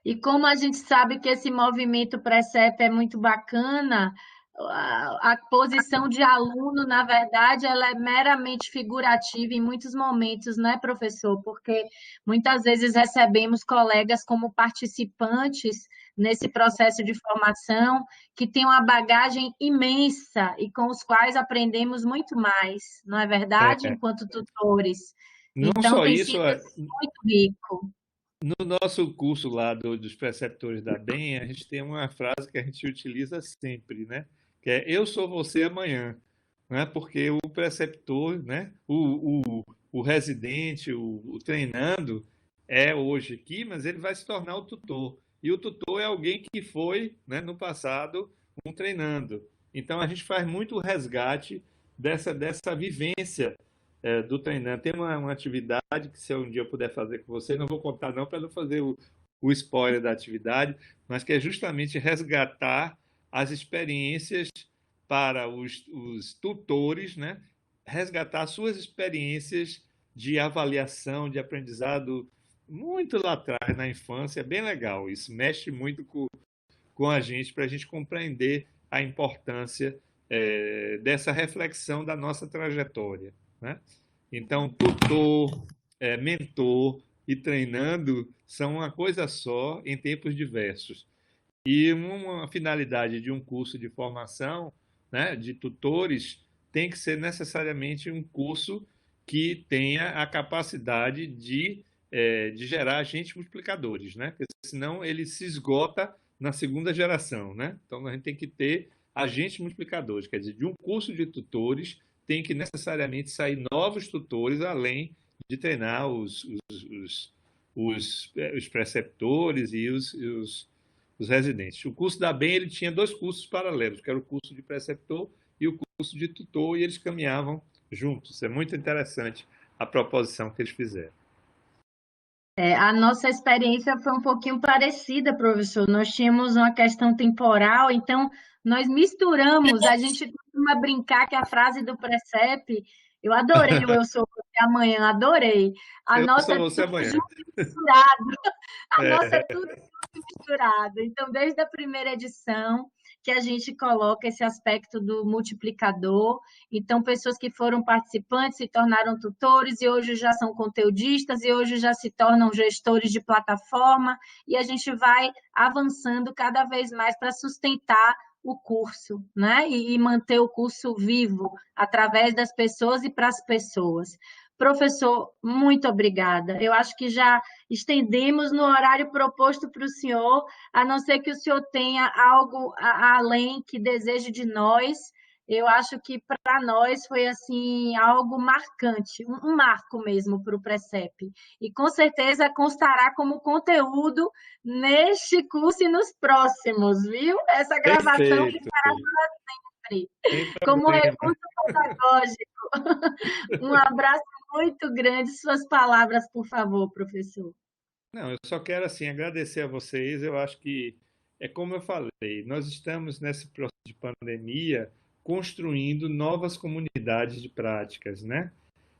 E como a gente sabe que esse movimento Precep é muito bacana, a posição de aluno, na verdade, ela é meramente figurativa em muitos momentos, não é, professor? Porque muitas vezes recebemos colegas como participantes nesse processo de formação que têm uma bagagem imensa e com os quais aprendemos muito mais, não é verdade? É, Enquanto tutores. não Então, só tem isso, sido muito rico. no nosso curso lá dos preceptores da BEM, a gente tem uma frase que a gente utiliza sempre, né? Que é eu sou você amanhã, né? Porque o preceptor, né? O residente, o treinando é hoje aqui, mas ele vai se tornar o tutor. E o tutor é alguém que foi, né, no passado, um treinando. Então a gente faz muito resgate dessa vivência do treinando. Tem uma atividade que se um dia eu puder fazer com você, não vou contar não para não fazer o spoiler da atividade, mas que é justamente resgatar as experiências para os tutores, né? Resgatar suas experiências de avaliação, de aprendizado muito lá atrás, na infância. É bem legal. Isso mexe muito com a gente, para a gente compreender a importância dessa reflexão da nossa trajetória, né? Então, tutor, mentor e treinando são uma coisa só em tempos diversos. E uma finalidade de um curso de formação, né, de tutores tem que ser necessariamente um curso que tenha a capacidade de gerar agentes multiplicadores, né? Porque senão ele se esgota na segunda geração, né? Então a gente tem que ter agentes multiplicadores, quer dizer, de um curso de tutores tem que necessariamente sair novos tutores, além de treinar os preceptores e os residentes. O curso da BEM ele tinha dois cursos paralelos, que era o curso de preceptor e o curso de tutor, e eles caminhavam juntos. É muito interessante a proposição que eles fizeram. A nossa experiência foi um pouquinho parecida, professor. Nós tínhamos uma questão temporal, então nós misturamos. A gente costuma brincar que a frase do Precep, eu adorei o Eu Sou Você Amanhã, adorei. A Eu nossa sou é você tudo amanhã. junto e misturado. A nossa é É, tudo junto e misturado. Então, desde a primeira edição, que a gente coloca esse aspecto do multiplicador. Então, pessoas que foram participantes se tornaram tutores e hoje já são conteudistas e hoje já se tornam gestores de plataforma e a gente vai avançando cada vez mais para sustentar o curso, né? E manter o curso vivo através das pessoas e para as pessoas. Professor, muito obrigada. Eu acho que já estendemos no horário proposto para o senhor, a não ser que o senhor tenha algo além que deseje de nós. Eu acho que para nós foi assim algo marcante, um marco mesmo para o Precep. E com certeza constará como conteúdo neste curso e nos próximos, viu? Essa gravação perfeito, ficará sempre sem como problema. recurso pedagógico. Um abraço muito grande. Suas palavras, por favor, professor. Não, eu só quero assim agradecer a vocês. Eu acho que é como eu falei, nós estamos nesse processo de pandemia construindo novas comunidades de práticas, né?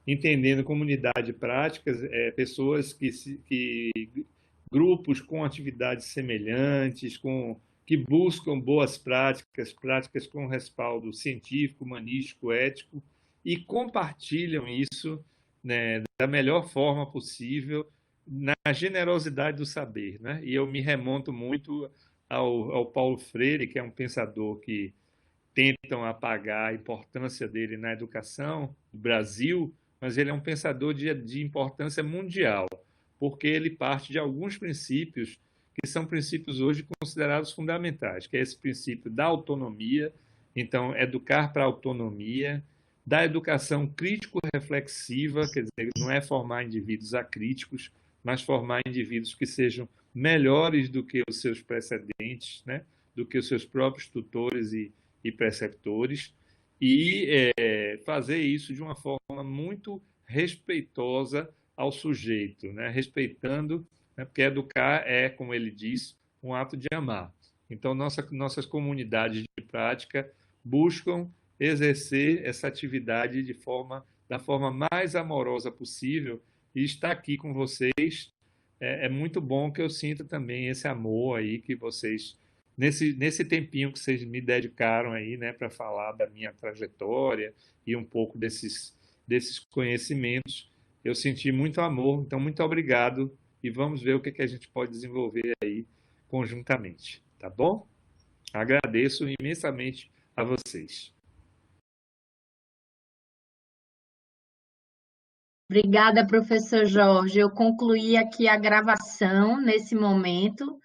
Entendendo comunidade de práticas, pessoas que grupos com atividades semelhantes, que buscam boas práticas, práticas com respaldo científico, humanístico, ético, e compartilham isso, né, da melhor forma possível, na generosidade do saber, né? E eu me remonto muito ao Paulo Freire, que é um pensador que tentam apagar a importância dele na educação do Brasil, mas ele é um pensador de importância mundial, porque ele parte de alguns princípios que são princípios hoje considerados fundamentais, que é esse princípio da autonomia, então, educar para a autonomia, da educação crítico-reflexiva, quer dizer, não é formar indivíduos acríticos, mas formar indivíduos que sejam melhores do que os seus precedentes, né? Do que os seus próprios tutores e preceptores, e fazer isso de uma forma muito respeitosa ao sujeito, né? Respeitando, né? Porque educar é, como ele diz, um ato de amar. Então, nossas comunidades de prática buscam exercer essa atividade da forma mais amorosa possível, e estar aqui com vocês é muito bom, que eu sinto também esse amor aí que vocês, nesse tempinho que vocês me dedicaram aí, né, para falar da minha trajetória e um pouco desses conhecimentos, eu senti muito amor, então muito obrigado e vamos ver o que a gente pode desenvolver aí conjuntamente, tá bom? Agradeço imensamente a vocês. Obrigada, professor Jorge. Eu concluí aqui a gravação nesse momento.